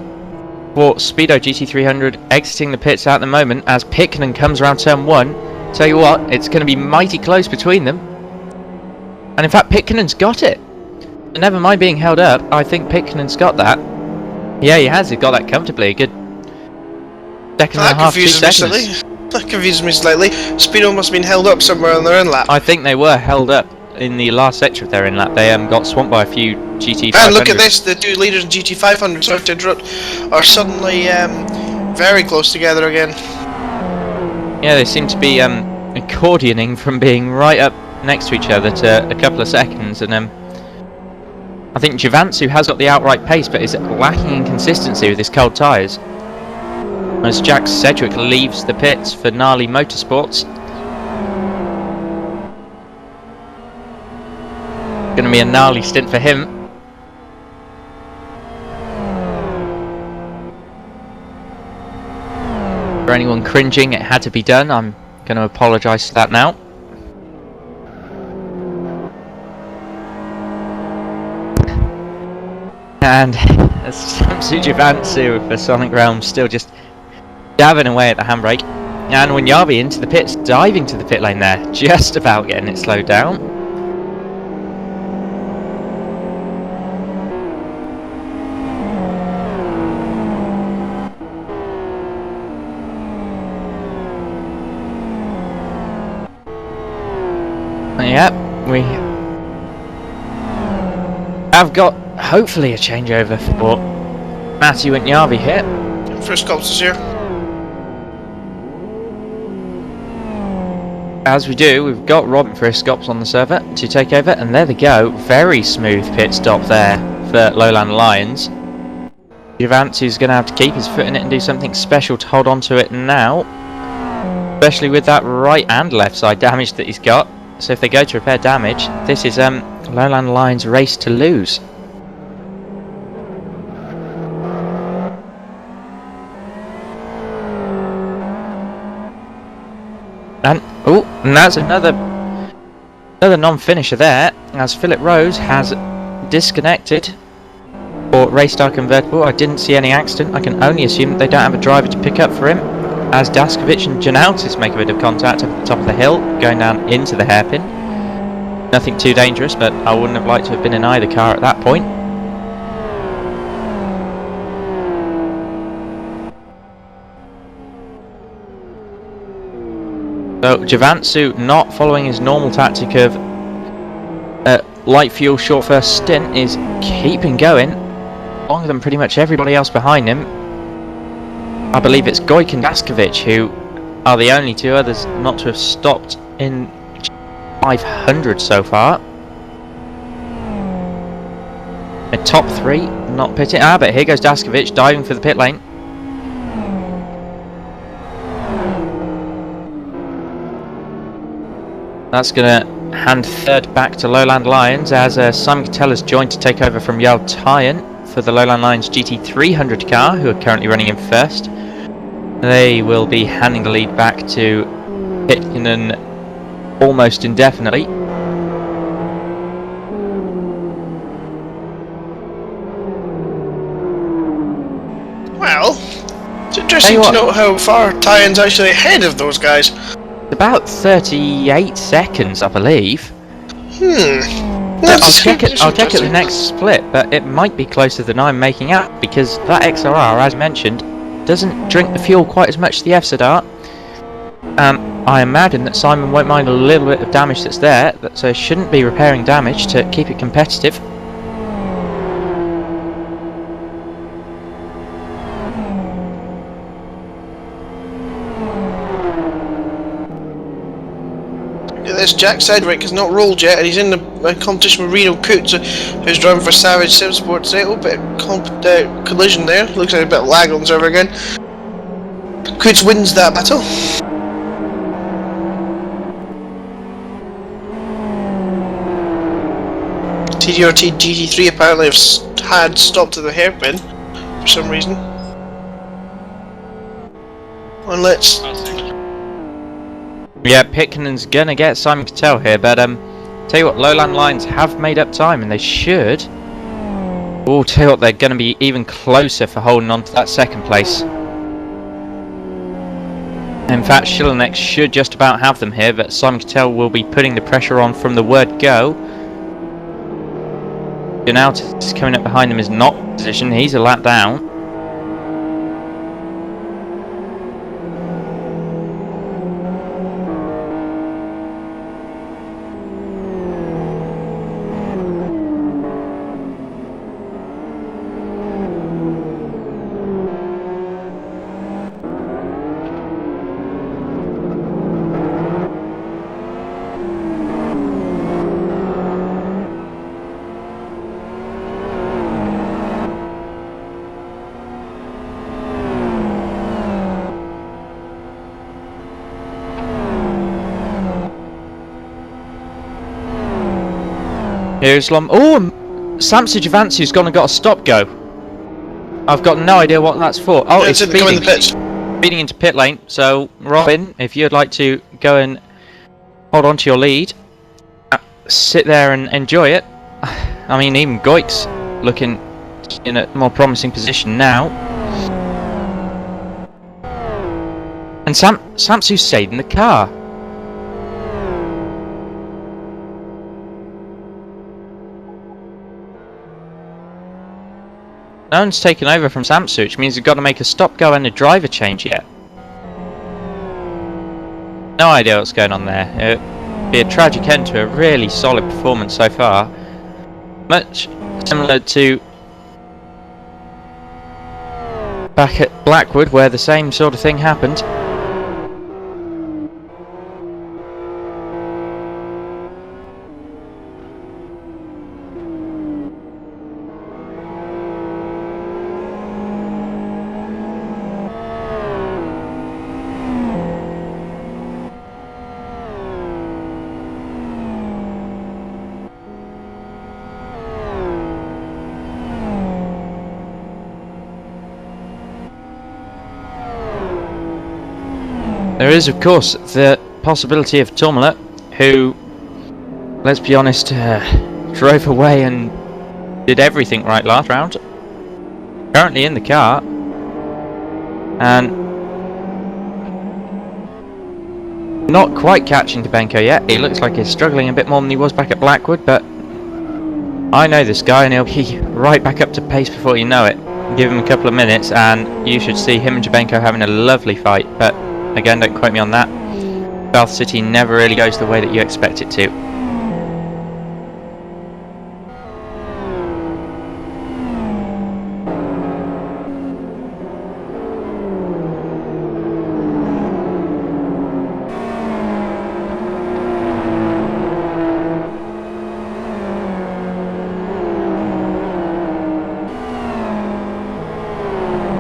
for Speedo GT300 exiting the pits at the moment as Picknan comes around turn 1. Tell you what, it's going to be mighty close between them. And in fact, Picknan's got it. Never mind being held up, I think Picknan's got that. Yeah, he has. He got that comfortably. A good second and a half, 2 seconds. That confuses me slightly. Speedo must have been held up somewhere on their in lap. I think they were held up in the last sector of their in lap. They got swamped by a few GT500s. And look at this, the two leaders in GT500, sorry to interrupt, are suddenly very close together again. Yeah, they seem to be accordioning from being right up next to each other to a couple of seconds, and I think Javantsu has got the outright pace, but is lacking in consistency with his cold tyres. As Jack Sedgwick leaves the pits for Gnarly Motorsports. Going to be a gnarly stint for him. For anyone cringing, it had to be done. I'm going to apologise for that now. And Samsu Javantsu for Sonic Realm still just dabbing away at the handbrake. And Wanyabi into the pits, diving to the pit lane there, just about getting it slowed down. Yep, we have got hopefully a changeover for Matthew Wanyabi here. First Cops is here. As we do, we've got Robin Friscops on the server to take over, and there they go. Very smooth pit stop there for Lowland Lions. Javantsu's going to have to keep his foot in it and do something special to hold on to it now. Especially with that right and left side damage that he's got. So if they go to repair damage, this is Lowland Lions' race to lose. And that's another non-finisher there, as Philip Rose has disconnected for Raystar Convertible. I didn't see any accident. I can only assume that they don't have a driver to pick up for him, as Daskovic and Janautis make a bit of contact at the top of the hill, going down into the hairpin. Nothing too dangerous, but I wouldn't have liked to have been in either car at that point. So Javantsu not following his normal tactic of light fuel short first stint, is keeping going longer than pretty much everybody else behind him. I believe it's Goik and Daskovic who are the only two others not to have stopped in 500 so far. A top 3 not pitting. But here goes Daskovic diving for the pit lane. That's going to hand third back to Lowland Lions as Simon Cattell has joined to take over from Yao Tyan for the Lowland Lions GT300 car, who are currently running in first. They will be handing the lead back to Pitkinen almost indefinitely. Well, it's interesting to know how far Tyan's actually ahead of those guys. About 38 seconds, I believe. I'll check it at the next split, but it might be closer than I'm making out, because that XRR, as mentioned, doesn't drink the fuel quite as much as the FZR. I imagine that Simon won't mind a little bit of damage that's there, so shouldn't be repairing damage to keep it competitive. This Jack Sedgwick has not rolled yet, and he's in the competition with Reno Coots, who's driving for Savage Sim Sports. A little bit of collision there. Looks like a bit of lag on the server again. Coots wins that battle. TDRT GT3 apparently had stopped at the hairpin for some reason. And let's. Yeah, Pitkinen's gonna get Simon Cattell here, but tell you what, Lowland Lions have made up time, and they should. Oh, tell you what, they're going to be even closer for holding on to that second place. In fact, Schillenex should just about have them here, but Simon Cattell will be putting the pressure on from the word go. Gunautis coming up behind him is not in position, he's a lap down. Here's Lom. Oh, Samsu Javansu's gone and got a stop go. I've got no idea what that's for. Oh, it's speeding into pit lane. So, Robin, if you'd like to go and hold on to your lead, sit there and enjoy it. I mean, even Goik's looking in a more promising position now. And Samsu stayed in the car. No one's taken over from Samsu, which means we've got to make a stop go and a driver change yet. No idea what's going on there. It'd be a tragic end to a really solid performance so far. Much similar to back at Blackwood, where the same sort of thing happened. There is, of course, the possibility of Tourmalet, who, let's be honest, drove away and did everything right last round. Currently in the car, and not quite catching Debenko yet. He looks like he's struggling a bit more than he was back at Blackwood, but I know this guy and he'll be right back up to pace before you know it. Give him a couple of minutes and you should see him and Debenko having a lovely fight, but again, don't quote me on that. South City never really goes the way that you expect it to.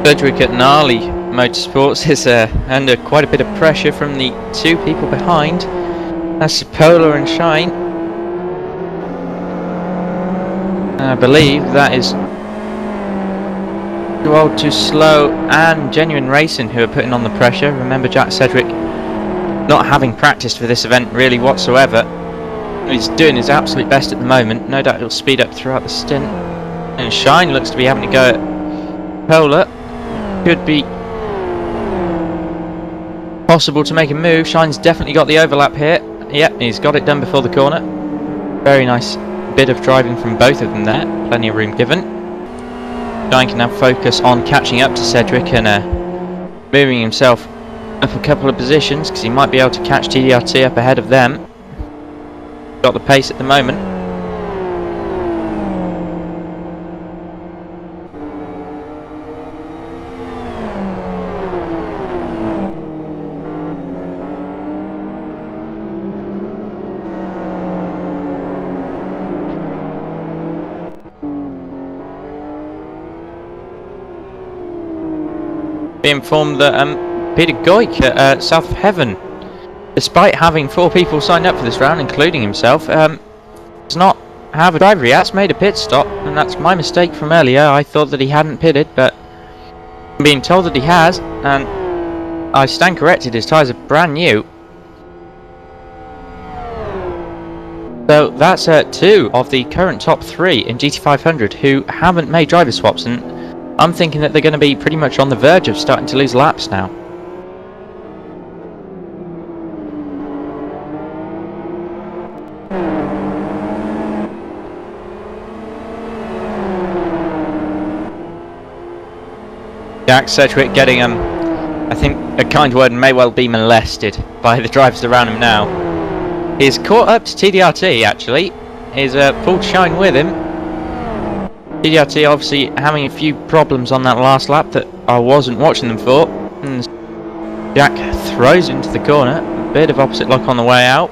Cedric at Gnarly Motorsports is under quite a bit of pressure from the two people behind. That's Polar and Shine. I believe that is Too Old Too Slow and Genuine Racing who are putting on the pressure. Remember, Jack Cedric not having practiced for this event really whatsoever. He's doing his absolute best at the moment. No doubt he'll speed up throughout the stint. And Shine looks to be having to go at Polar. Could be possible to make a move. Shine's definitely got the overlap here. Yep, he's got it done before the corner. Very nice bit of driving from both of them there. Plenty of room given. Shine can now focus on catching up to Cedric and moving himself up a couple of positions, because he might be able to catch TDRT up ahead of them. Got the pace at the moment. Be informed that Peter Goik at South of Heaven, despite having 4 people signed up for this round, including himself, does not have a driver. He has made a pit stop, and that's my mistake from earlier. I thought that he hadn't pitted, but I'm being told that he has, and I stand corrected. His tyres are brand new. So that's two of the current top three in GT500 who haven't made driver swaps, and I'm thinking that they're going to be pretty much on the verge of starting to lose laps now. Jack Sedgwick getting I think a kind word may well be molested by the drivers around him now. He's caught up to TDRT actually. He's pulled Shine with him. TDRT obviously having a few problems on that last lap that I wasn't watching them for. And Jack throws into the corner. A bit of opposite lock on the way out.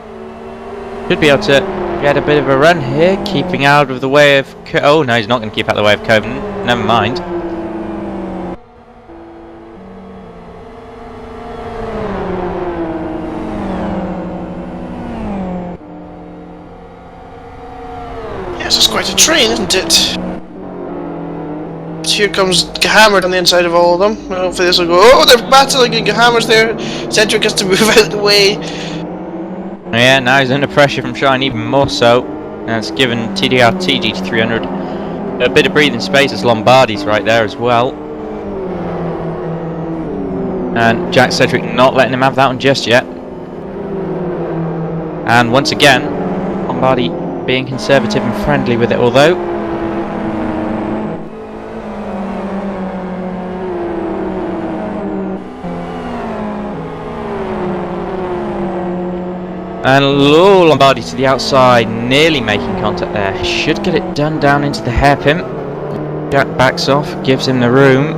Should be able to get a bit of a run here, keeping out of the way of... Oh no, he's not going to keep out of the way of Covenant. Never mind. This is quite a train, isn't it? Here comes Hammered on the inside of all of them. Hopefully this will go. Oh, they're battling and Hammer's there. Cedric has to move out of the way. Yeah, now he's under pressure from Shine even more so. And it's given TDRT GT300 a bit of breathing space as Lombardi's right there as well. And Jack Cedric not letting him have that one just yet. And once again, Lombardi being conservative and friendly with it, although. And Lombardi to the outside, nearly making contact there. Should get it done down into the hairpin. Jack backs off, gives him the room.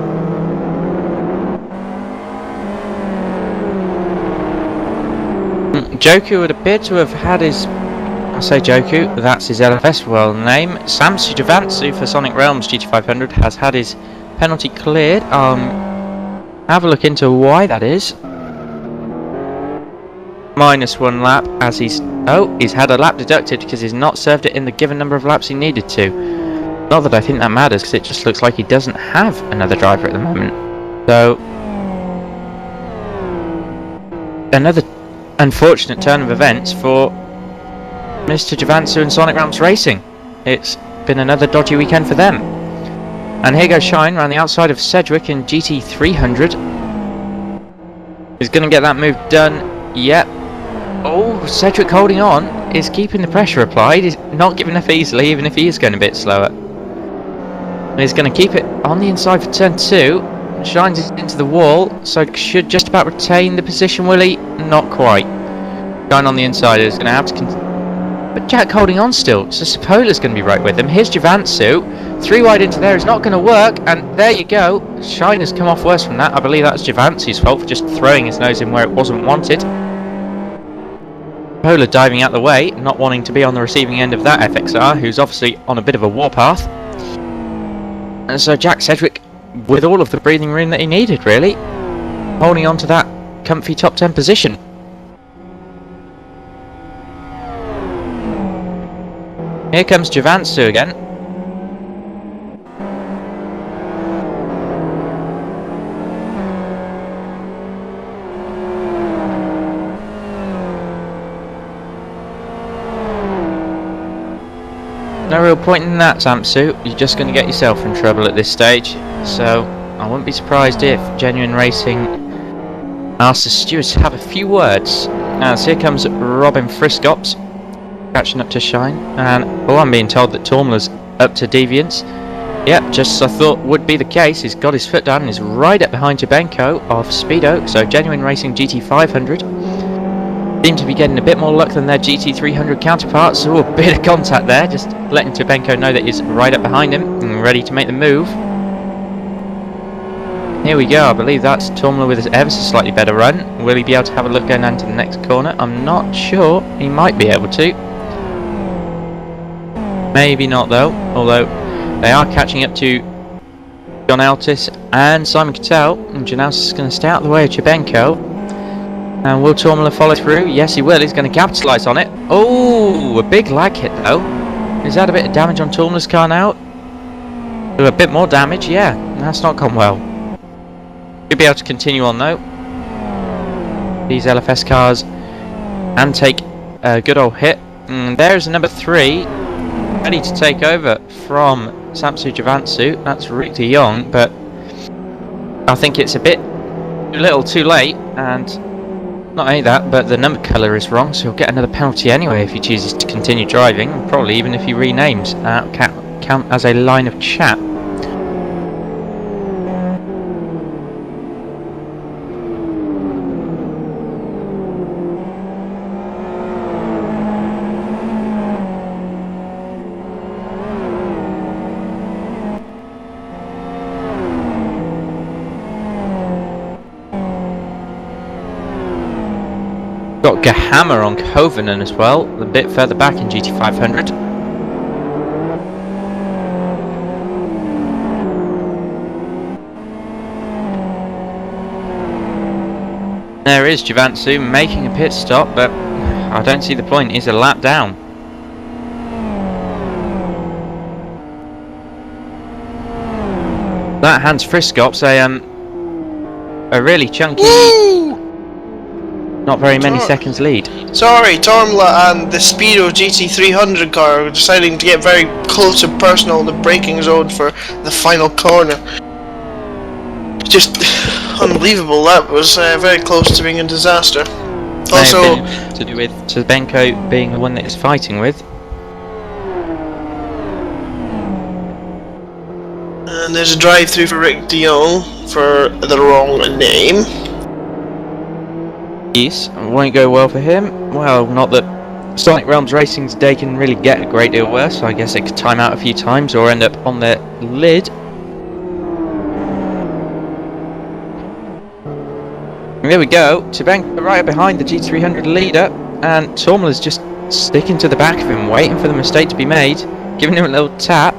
Joku would appear to have had his... I say Joku, that's his LFS world name. Samsu Javansu for Sonic Realms GT500 has had his penalty cleared. Have a look into why that is. -1 lap as he's had a lap deducted because he's not served it in the given number of laps he needed to. Not that I think that matters, because it just looks like he doesn't have another driver at the moment. So another unfortunate turn of events for Mr. Javansu and Sonic Realms Racing. It's been another dodgy weekend for them. And here goes Shine around the outside of Sedgwick in GT300. He's going to get that move done. Yep. Oh, Sedgwick holding on, is keeping the pressure applied. He's not giving up easily, even if he is going a bit slower. He's going to keep it on the inside for turn 2. Shines it into the wall, so should just about retain the position, will he? Not quite. Shine on the inside is going to have to... But Jack holding on still, so Sapola's going to be right with him. Here's Javansu, 3 wide into there is not going to work, and there you go. Shine has come off worse from that. I believe that's Javansu's fault for just throwing his nose in where it wasn't wanted. Sapola diving out the way, not wanting to be on the receiving end of that FXR, who's obviously on a bit of a warpath. And so Jack Sedgwick, with all of the breathing room that he needed, really, holding on to that comfy top 10 position. Here comes Javansu again. No real point in that, Samsu. You're just going to get yourself in trouble at this stage. So I wouldn't be surprised if Genuine Racing asks the stewards to have a few words. As here comes Robin Friscops, catching up to Shine, and I'm being told that Tormler's up to Deviance. Yep, just as I thought would be the case. He's got his foot down and is right up behind Jabenko of Speedo, so Genuine Racing GT500 seem to be getting a bit more luck than their GT300 counterparts. So a bit of contact there, just letting Jabenko know that he's right up behind him and ready to make the move. Here we go, I believe that's Tormler with his ever so slightly better run. Will he be able to have a look going down to the next corner? I'm not sure. He might be able to. Maybe not though, although they are catching up to John Altis and Simon Cattell. And John Altis is going to stay out of the way of Jabenko. And will Tormler follow through? Yes, he will. He's going to capitalise on it. Oh, a big lag hit though. Is that a bit of damage on Tormler's car now? A bit more damage, yeah. That's not gone well. He'll be able to continue on though. These LFS cars and take a good old hit. There's number 3, ready to take over from Samsu Javansu. That's Rick de Jong, but I think it's a bit too little too late, and not only that, but the number colour is wrong, so he'll get another penalty anyway if he chooses to continue driving, and probably even if he renames count as a line of chat. Got Gahammer on Kovenen as well, a bit further back in GT500. There is Javansu making a pit stop, but I don't see the point. He's a lap down. That Hans Friskop's a really chunky... Woo! Not very many seconds lead. Sorry, Tormla and the Speedo GT300 car are deciding to get very close and personal in the braking zone for the final corner. Just unbelievable. That was very close to being a disaster. Also, to do with Tsebenko being the one that is fighting with. And there's a drive-through for Rick de Jong for the wrong name. Yes, won't go well for him. Well, not that Sonic Realms Racing's day can really get a great deal worse, so I guess it could time out a few times or end up on their lid. And there we go, Tsebenko right behind the GT300 leader, and Tormla's just sticking to the back of him, waiting for the mistake to be made, giving him a little tap.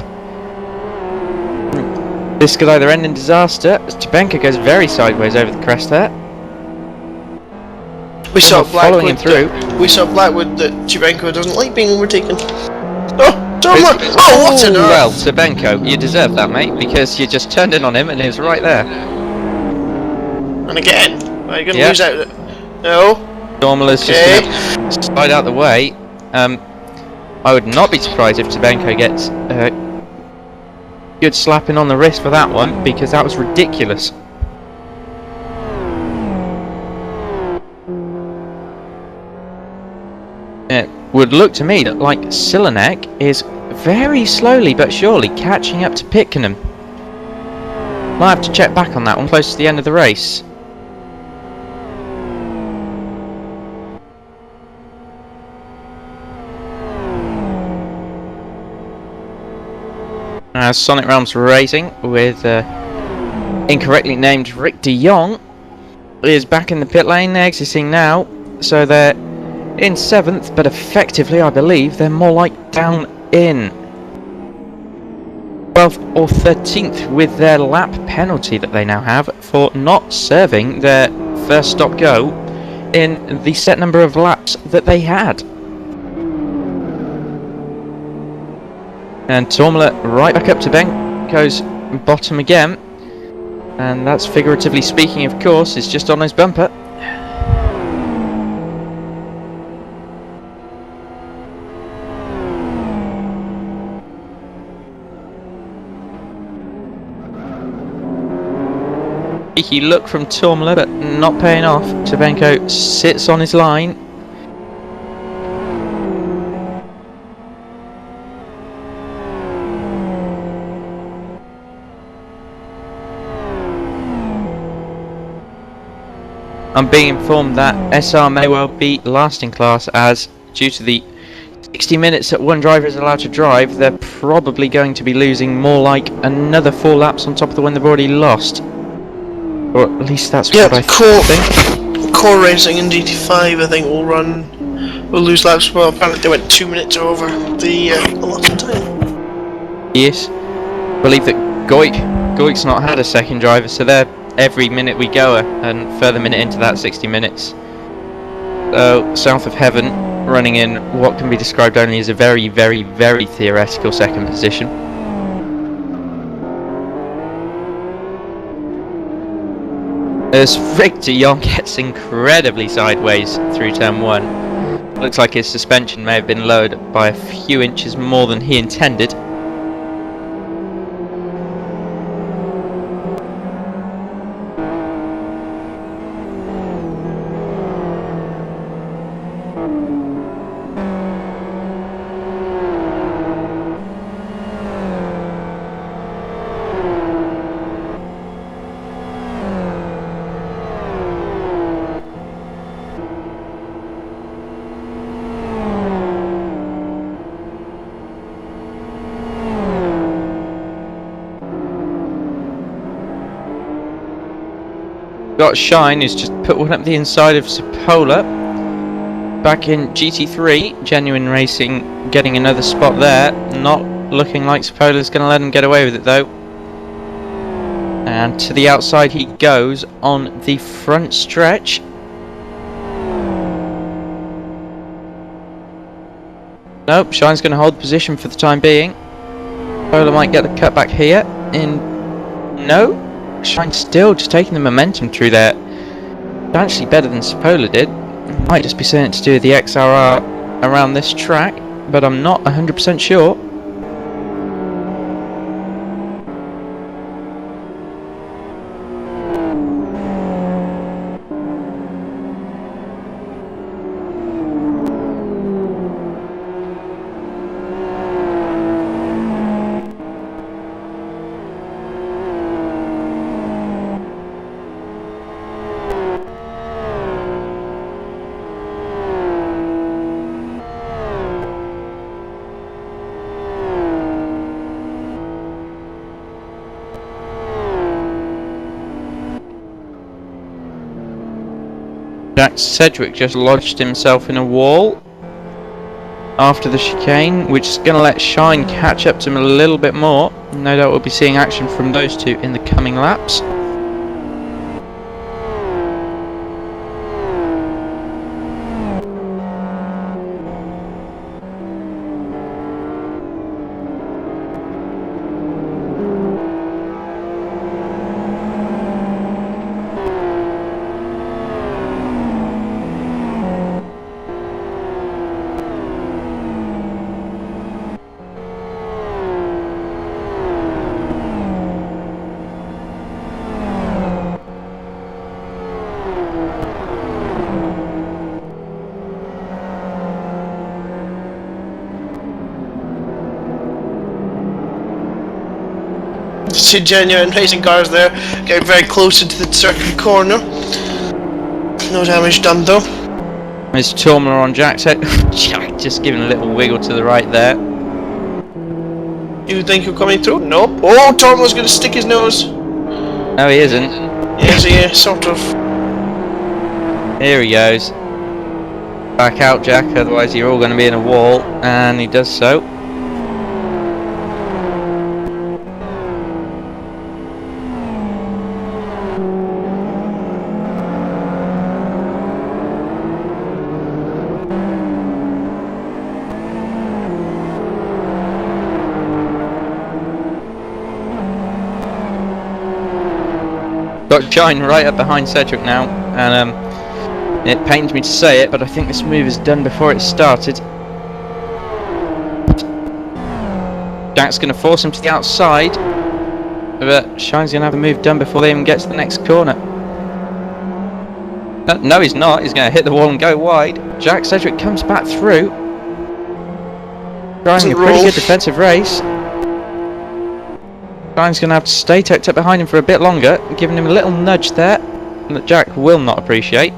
This could either end in disaster. Tsebenko goes very sideways over the crest there. We saw following him through. We saw Blackwood that Tsebenko doesn't like being overtaken. Oh, Tormla! Oh, what an well, Tsebenko, you deserve that, mate, because you just turned in on him and he was right there. And again, are you going to lose out? No. Tormla's just going to slide out the way. I would not be surprised if Tsebenko gets a good slapping on the wrist for that one, because that was ridiculous. It would look to me that like Silanek is very slowly but surely catching up to Pitkenham. Might have to check back on that one close to the end of the race. As Sonic Realms Racing with incorrectly named Rick de Jong is back in the pit lane, they're exiting now, so they're in 7th, but effectively I believe they're more like down in 12th or 13th with their lap penalty that they now have for not serving their first stop go in the set number of laps that they had. And Tormla right back up to Benko's bottom again, and that's figuratively speaking, of course, is just on his bumper. Cheeky look from Tormla, but not paying off. Tsebenko sits on his line. I'm being informed that SR may well be last in class, as due to the 60 minutes that one driver is allowed to drive, they're probably going to be losing more like another 4 laps on top of the one they've already lost. Or at least that's what I think. Core racing in GT5 I think will lose laps as well. Apparently they went 2 minutes over the allotted time. Yes. I believe that Goik's not had a second driver, so they're every minute we go and further minute into that 60 minutes. So South of Heaven running in what can be described only as a very, very, very theoretical second position. As Rick de Jong gets incredibly sideways through turn 1. Looks like his suspension may have been lowered by a few inches more than he intended. Got Shine, who's just put one up the inside of Sapola. Back in GT3, Genuine Racing getting another spot there. Not looking like Sapola's going to let him get away with it though. And to the outside he goes on the front stretch. Nope, Shine's going to hold the position for the time being. Sapola might get the cut back here. No. Shine still just taking the momentum through there. Actually better than Sapola did. Might just be something to do with the XRR around this track, but I'm not 100% sure. Jack Sedgwick just lodged himself in a wall after the chicane, which is going to let Shine catch up to him a little bit more. No doubt we'll be seeing action from those two in the coming laps. Two Genuine Racing cars there, getting very close into the circuit corner. No damage done though. There's Turmler on Jack's head. Jack just giving a little wiggle to the right there. You think you're coming through? Nope. Oh, Turmler's going to stick his nose. No, he isn't. Yes, he is, sort of. Here he goes. Back out, Jack, otherwise you're all going to be in a wall, and he does so. Got Shine right up behind Cedric now, and it pains me to say it, but I think this move is done before it started. Jack's going to force him to the outside, but Shine's going to have the move done before they even get to the next corner. No, he's not. He's going to hit the wall and go wide. Jack Cedric comes back through, driving a pretty good defensive race. Shine's going to have to stay tucked up behind him for a bit longer, giving him a little nudge there that Jack will not appreciate.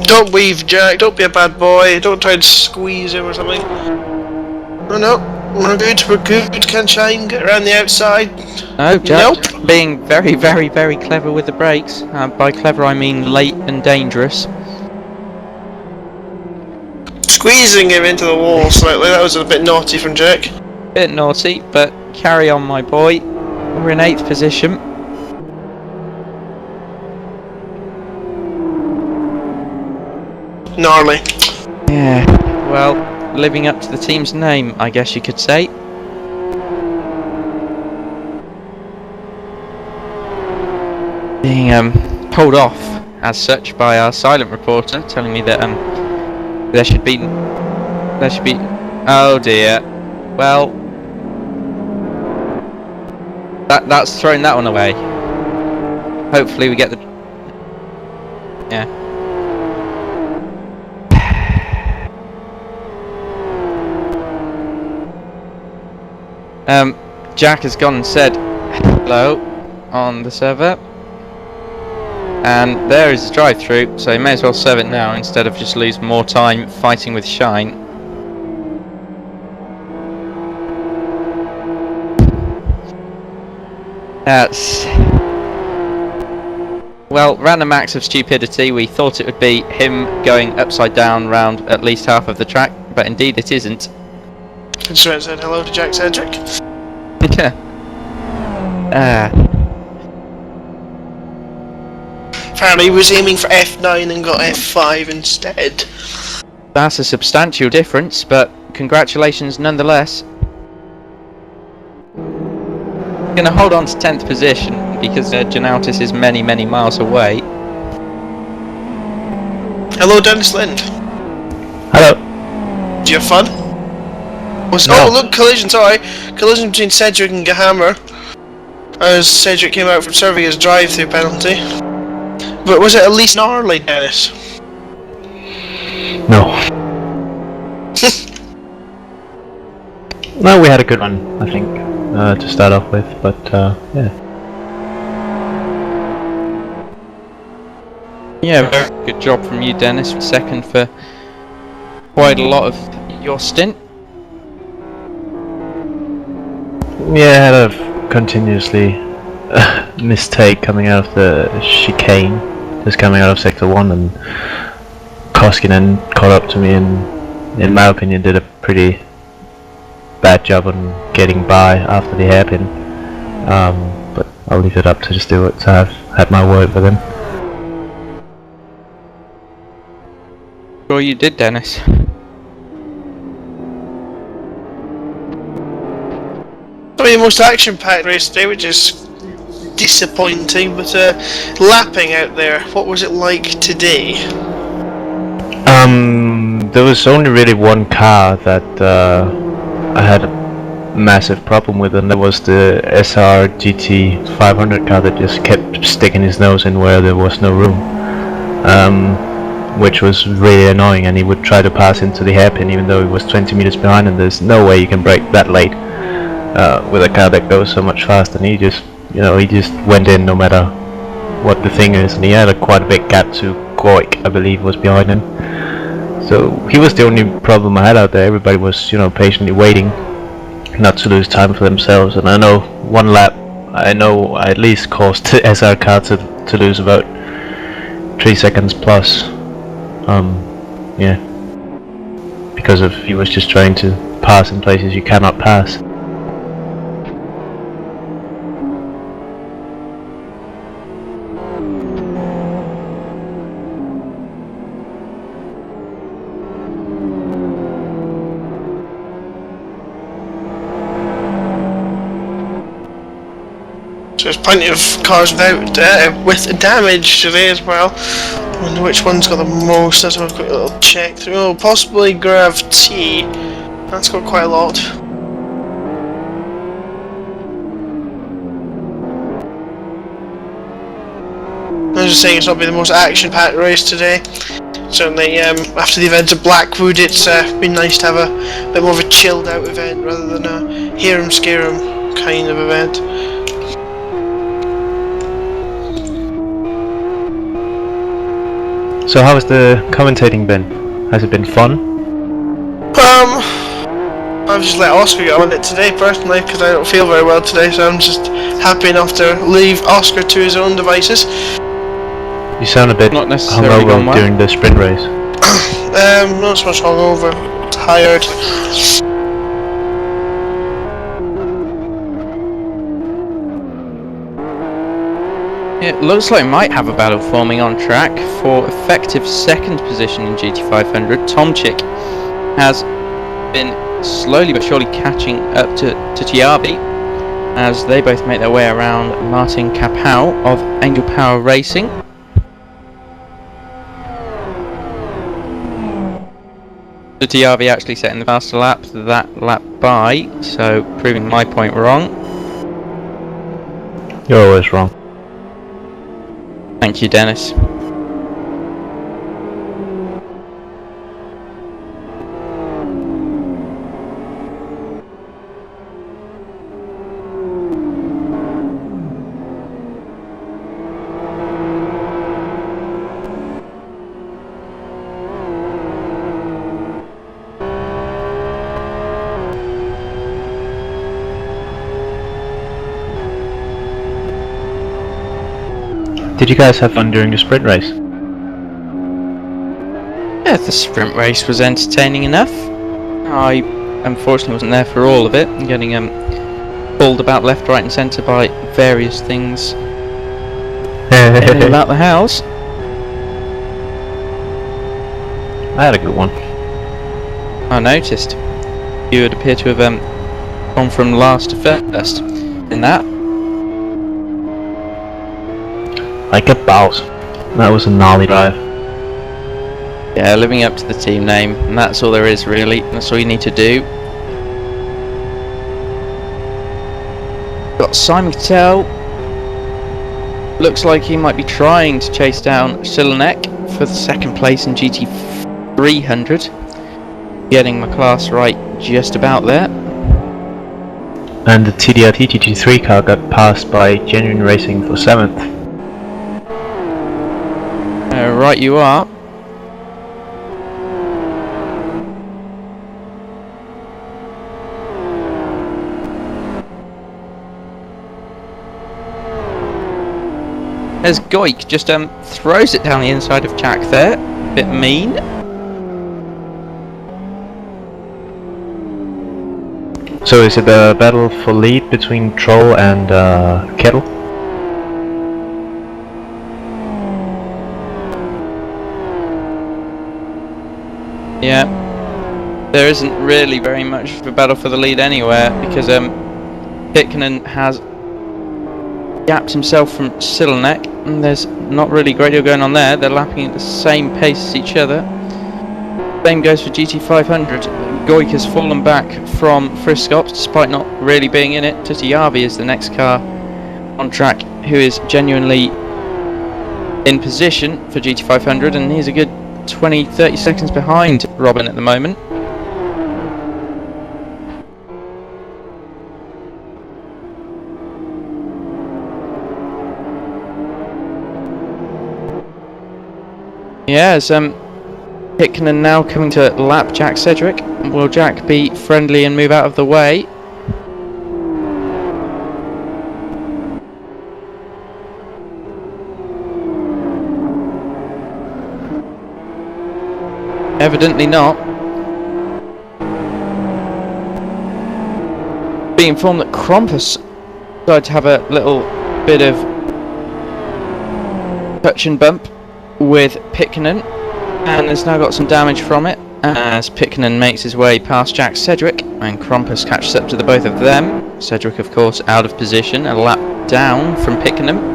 Don't weave, Jack. Don't be a bad boy. Don't try to squeeze him or something. Oh no, we're good. We're good. Can Shine get around the outside? No, Jack Nope. being very, very, very clever with the brakes. By clever I mean late and dangerous. Squeezing him into the wall slightly. That was a bit naughty from Jack. Bit naughty, but carry on, my boy. We're in 8th position. Gnarly. Yeah, well, living up to the team's name, I guess you could say. Being told off as such by our silent reporter, telling me that there should be. Oh dear. Well, that's throwing that one away. Hopefully we get the. Yeah. Jack has gone and said hello on the server, and there is the drive-through, so you may as well serve it now instead of just lose more time fighting with Shine. That's... Well, random acts of stupidity. We thought it would be him going upside down round at least half of the track, but indeed it isn't. I just went and said hello to Jack Cedric. Yeah. Apparently he was aiming for F9 and got F5 instead. That's a substantial difference, but congratulations nonetheless. Going to hold on to 10th position because Janautis is many miles away. Hello, Dennis Lind. Hello. Did you have fun? No. Oh, look, collision, sorry. Collision between Cedric and Gahammer. As Cedric came out from serving his drive-through penalty. But was it at least gnarly, Dennis? No. No, we had a good one, I think, to start off with, but yeah. Yeah, very good job from you, Dennis. Second for quite a lot of your stint. Yeah, I had a continuously mistake coming out of the chicane, just coming out of sector 1, and Koskinen caught up to me and, in my opinion, did a pretty bad job on getting by after the hairpin. But I'll leave it up to just do it, so I've had my word with him. Sure you did, Dennis. Probably the most action-packed race today, which is disappointing, but lapping out there, what was it like today? There was only really one car that I had a massive problem with, and that was the GT300 car that just kept sticking his nose in where there was no room, which was really annoying, and he would try to pass into the hairpin even though he was 20 meters behind, and there's no way you can brake that late with a car that goes so much faster. And he just went in no matter what the thing is, and he had quite a big gap to Goik, I believe, was behind him. So he was the only problem I had out there. Everybody was, patiently waiting not to lose time for themselves. And I know one lap, I at least caused the SR car to lose about 3 seconds plus. Yeah, because he was just trying to pass in places you cannot pass. There's plenty of cars with damage today as well. I wonder which one's got the most. Let's have a quick little check through. Oh, possibly Grav T. That's got quite a lot. I was just saying it's not been the most action-packed race today. Certainly, after the event of Blackwood, it's been nice to have a bit more of a chilled-out event rather than a hear-em-scare-em kind of event. So how has the commentating been? Has it been fun? I've just let Oscar get on it today personally because I don't feel very well today, so I'm just happy enough to leave Oscar to his own devices. You sound a bit Not necessarily hungover during the sprint race. Not so much hungover, tired. It looks like we might have a battle forming on track for effective second position in GT500. Tomczyk has been slowly but surely catching up to Tiabi as they both make their way around Martin Kapau of Angel Power Racing. The TRV actually setting the faster lap that lap by, so proving my point wrong. You're always wrong. Thank you, Dennis. Did you guys have fun during the sprint race? Yeah, the sprint race was entertaining enough. I unfortunately wasn't there for all of it, getting pulled about left, right and centre by various things in and about the house. I had a good one. I noticed. You would appear to have gone from last to first in that. Like a boss. That was a gnarly drive. Yeah, living up to the team name, and that's all there is really. That's all you need to do. Got Simon Cattell. Looks like he might be trying to chase down Silonek for the second place in GT300. Getting my class right just about there. And the TDRT GT3 car got passed by Genuine Racing for 7th. Right you are. As Goik just throws it down the inside of Jack there. Bit mean. So is it a battle for lead between Troll and Kettle? Yeah, there isn't really very much of a battle for the lead anywhere because Pitkanen has gapped himself from Silonek and there's not really a great deal going on there. They're lapping at the same pace as each other. Same goes for GT500. Goik has fallen back from Friskops despite not really being in it. Tutiavi is the next car on track who is genuinely in position for GT500 and he's a good 20-30 seconds behind Robin at the moment. Yeah, as Pitkanen now coming to lap Jack Cedric. Will Jack be friendly and move out of the way? Evidently not. Being informed that Krampus decided to have a little bit of touch and bump with Pitkanen and has now got some damage from it as Pitkanen makes his way past Jack Cedric and Krampus catches up to the both of them. Cedric of course out of position, a lap down from Pitkanen.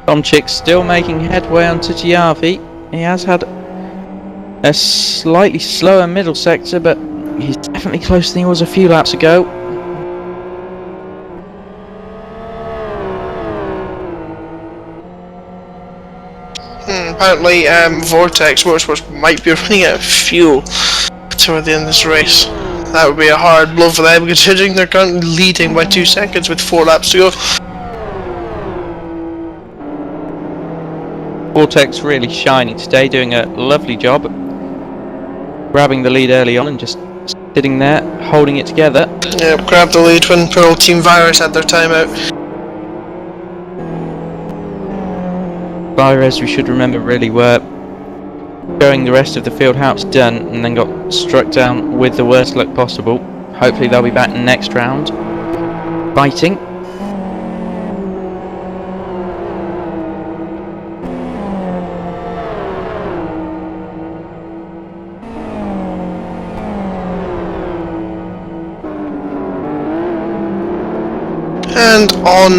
Tomchik still making headway on Tutiavi. He has had a slightly slower middle sector, but he's definitely closer than he was a few laps ago. Apparently, Vortex Motorsports might be running out of fuel toward the end of this race. That would be a hard blow for them, considering they're currently leading by 2 seconds with 4 laps to go. Vortex really shining today, doing a lovely job grabbing the lead early on and just sitting there holding it together. Yep, grabbed the lead when poor old Team Virus had their timeout. Virus, we should remember, really were going the rest of the field house done and then got struck down with the worst luck possible. Hopefully they'll be back next round fighting. on.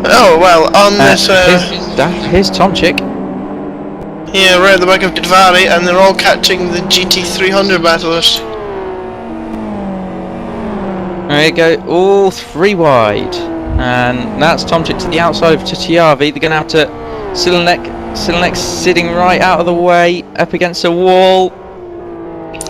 Oh well, on this. Here's Tomczyk. Yeah, right at the back of Valley, and they're all catching the GT300 battlers. There you go, all three wide. And that's Tomczyk to the outside of Tutiavi. They're going to have to... Silenek sitting right out of the way, up against a wall.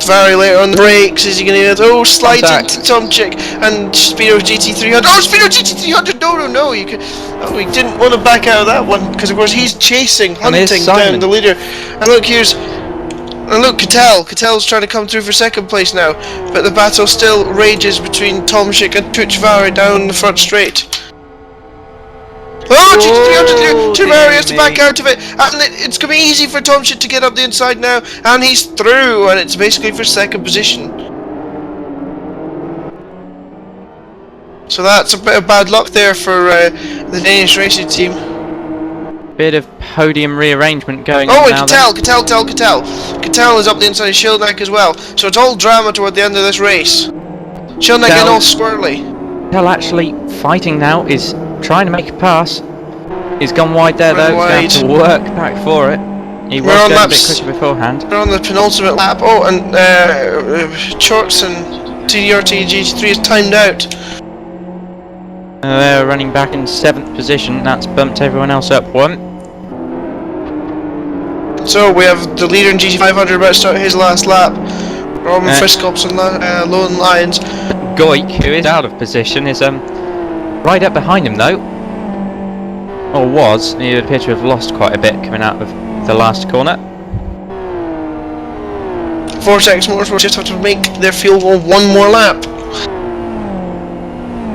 Very late on the brakes. Is he going to get... Oh, slide into Tomczyk and Speedo GT300. Oh, Speedo GT300! No, you could... Oh, he didn't want to back out of that one, because of course he's chasing, hunting down the leader. And look, here's... And look, Catel's trying to come through for second place now, but the battle still rages between Tomczyk and Tujvari down the front straight. Oh, GT300! Tujvari has to back out of it, and it's going to be easy for Tomczyk to get up the inside now, and he's through, and it's basically for second position. So that's a bit of bad luck there for the Danish racing team. Bit of podium rearrangement going on now. Oh, and Cattell is up the inside of Shilnak as well. So it's all drama toward the end of this race. Shilnak getting all squirrely. Cattell actually fighting now, is trying to make a pass. He's gone wide there though, he's going to have to work back for it. He was going a bit quicker beforehand. We're on the penultimate lap. Oh, and Shorts and TDRT GT3 is timed out. They're running back in 7th position. That's bumped everyone else up one. So we have the leader in GT500 about to start his last lap. Robin Friskops and Lone Lions. Goik, who is out of position, is right up behind him though. Or was. He would appear to have lost quite a bit coming out of the last corner. Vortex Motorsports just have to make their field goal one more lap.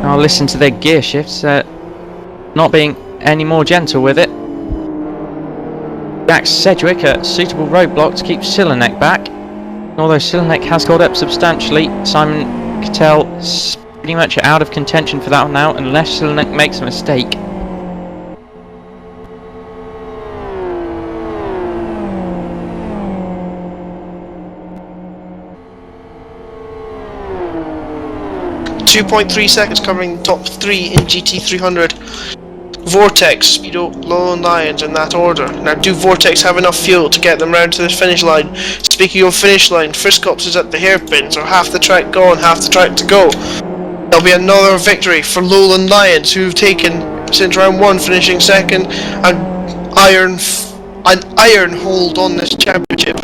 I'll listen to their gear shifts, not being any more gentle with it. Jack Sedgwick at suitable roadblock to keep Silenek back. Although Silenek has got up substantially, Simon Cattell pretty much out of contention for that one now, unless Silenek makes a mistake. .3 seconds covering the top 3 in GT300. Vortex, Speedo, Lone Lions in that order. Now, do Vortex have enough fuel to get them round to the finish line? Speaking of finish line, Friskops is at the hairpin, so half the track gone, half the track to go. There'll be another victory for Lowland Lions, who've taken since round 1, finishing second, an iron hold on this championship.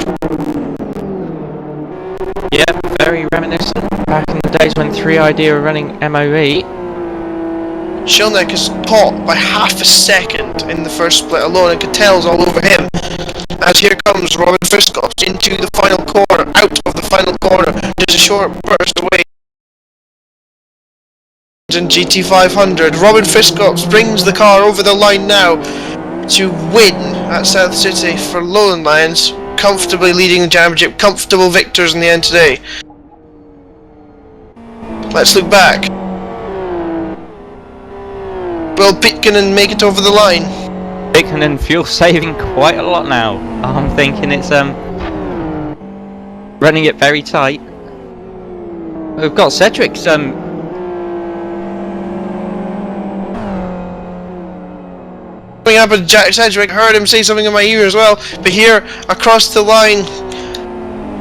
Yeah, very reminiscent back in the days when 3ID were running MOE. Shilnek is caught by half a second in the first split alone, and Cattell's all over him. As here comes Robin Friskops into the final corner, out of the final corner, just a short burst away. In GT500, Robin Friskops brings the car over the line now to win at South City for Lowland Lions, comfortably leading the championship, comfortable victors in the end today. Let's look back. Will Pitkanen make it over the line? Pitkanen fuel saving quite a lot now. I'm thinking it's running it very tight. We've got Cedric's Coming up with Jack Sedgwick, heard him say something in my ear as well, but here across the line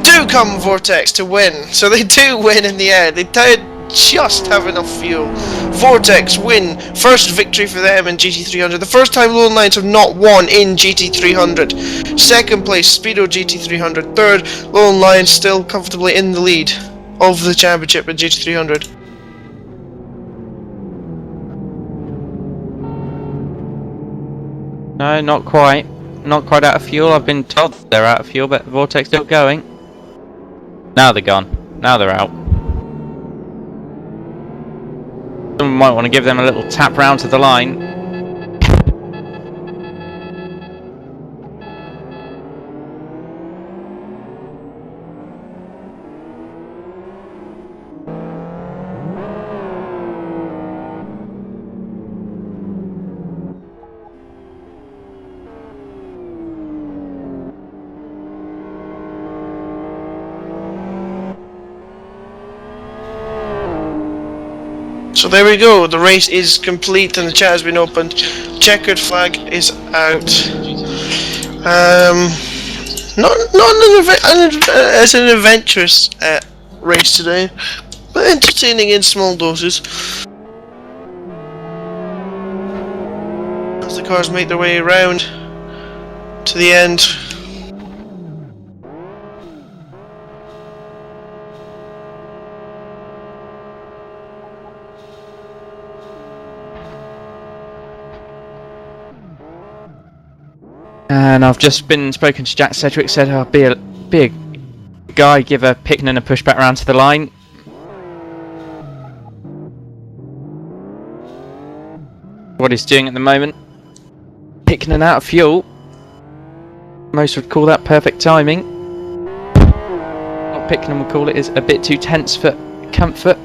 do come Vortex to win. So they do win in the end. They did just have enough fuel. Vortex win, first victory for them in GT300. The first time Lowland Lions have not won in GT300. Second place Speedo GT300. Third, Lowland Lions still comfortably in the lead of the championship in GT300. No, not quite. Not quite out of fuel. I've been told they're out of fuel, but Vortex still going. Now they're gone. Now they're out. Someone might want to give them a little tap round to the line. So there we go, the race is complete and the chat has been opened. Checkered flag is out. As an adventurous race today, but entertaining in small doses. As the cars make their way around to the end. And I've just been spoken to Jack Sedgwick, said I'll be a guy, give a Picknan a push back round to the line. What he's doing at the moment, Picknan out of fuel. Most would call that perfect timing. What Picknan would call it is a bit too tense for comfort.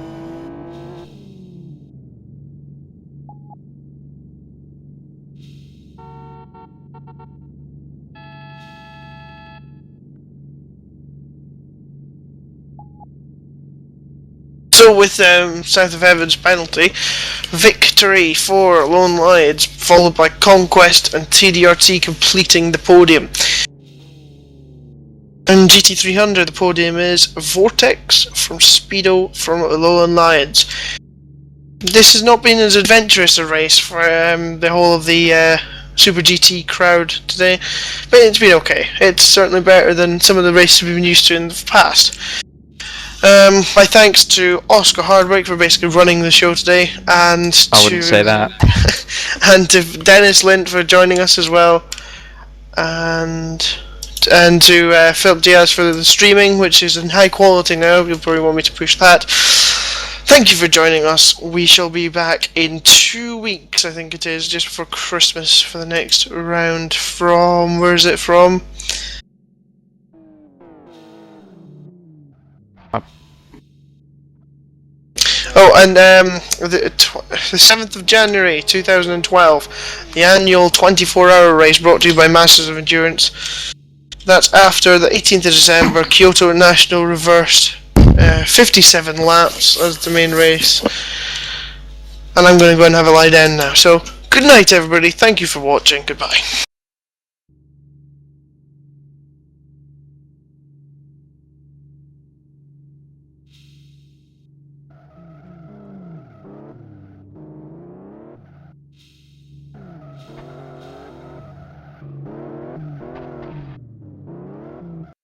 So with South of Heaven's penalty, victory for Lone Lions, followed by Conquest and TDRT completing the podium. And GT300, the podium is Vortex from Speedo from Lone Lions. This has not been as adventurous a race for the whole of the Super GT crowd today, but it's been okay. It's certainly better than some of the races we've been used to in the past. My thanks to Oscar Hardwick for basically running the show today, and I wouldn't say that. and to Dennis Lint for joining us as well, and to Philip Diaz for the streaming, which is in high quality now. You'll probably want me to push that. Thank you for joining us. We shall be back in 2 weeks, I think it is, just before Christmas for the next round from... where is it from? Oh, and the 7th of January 2012, the annual 24-hour race brought to you by Masters of Endurance. That's after the 18th of December, Kyoto National reversed 57 laps as the main race. And I'm going to go and have a lie down now. So, good night everybody, thank you for watching, goodbye.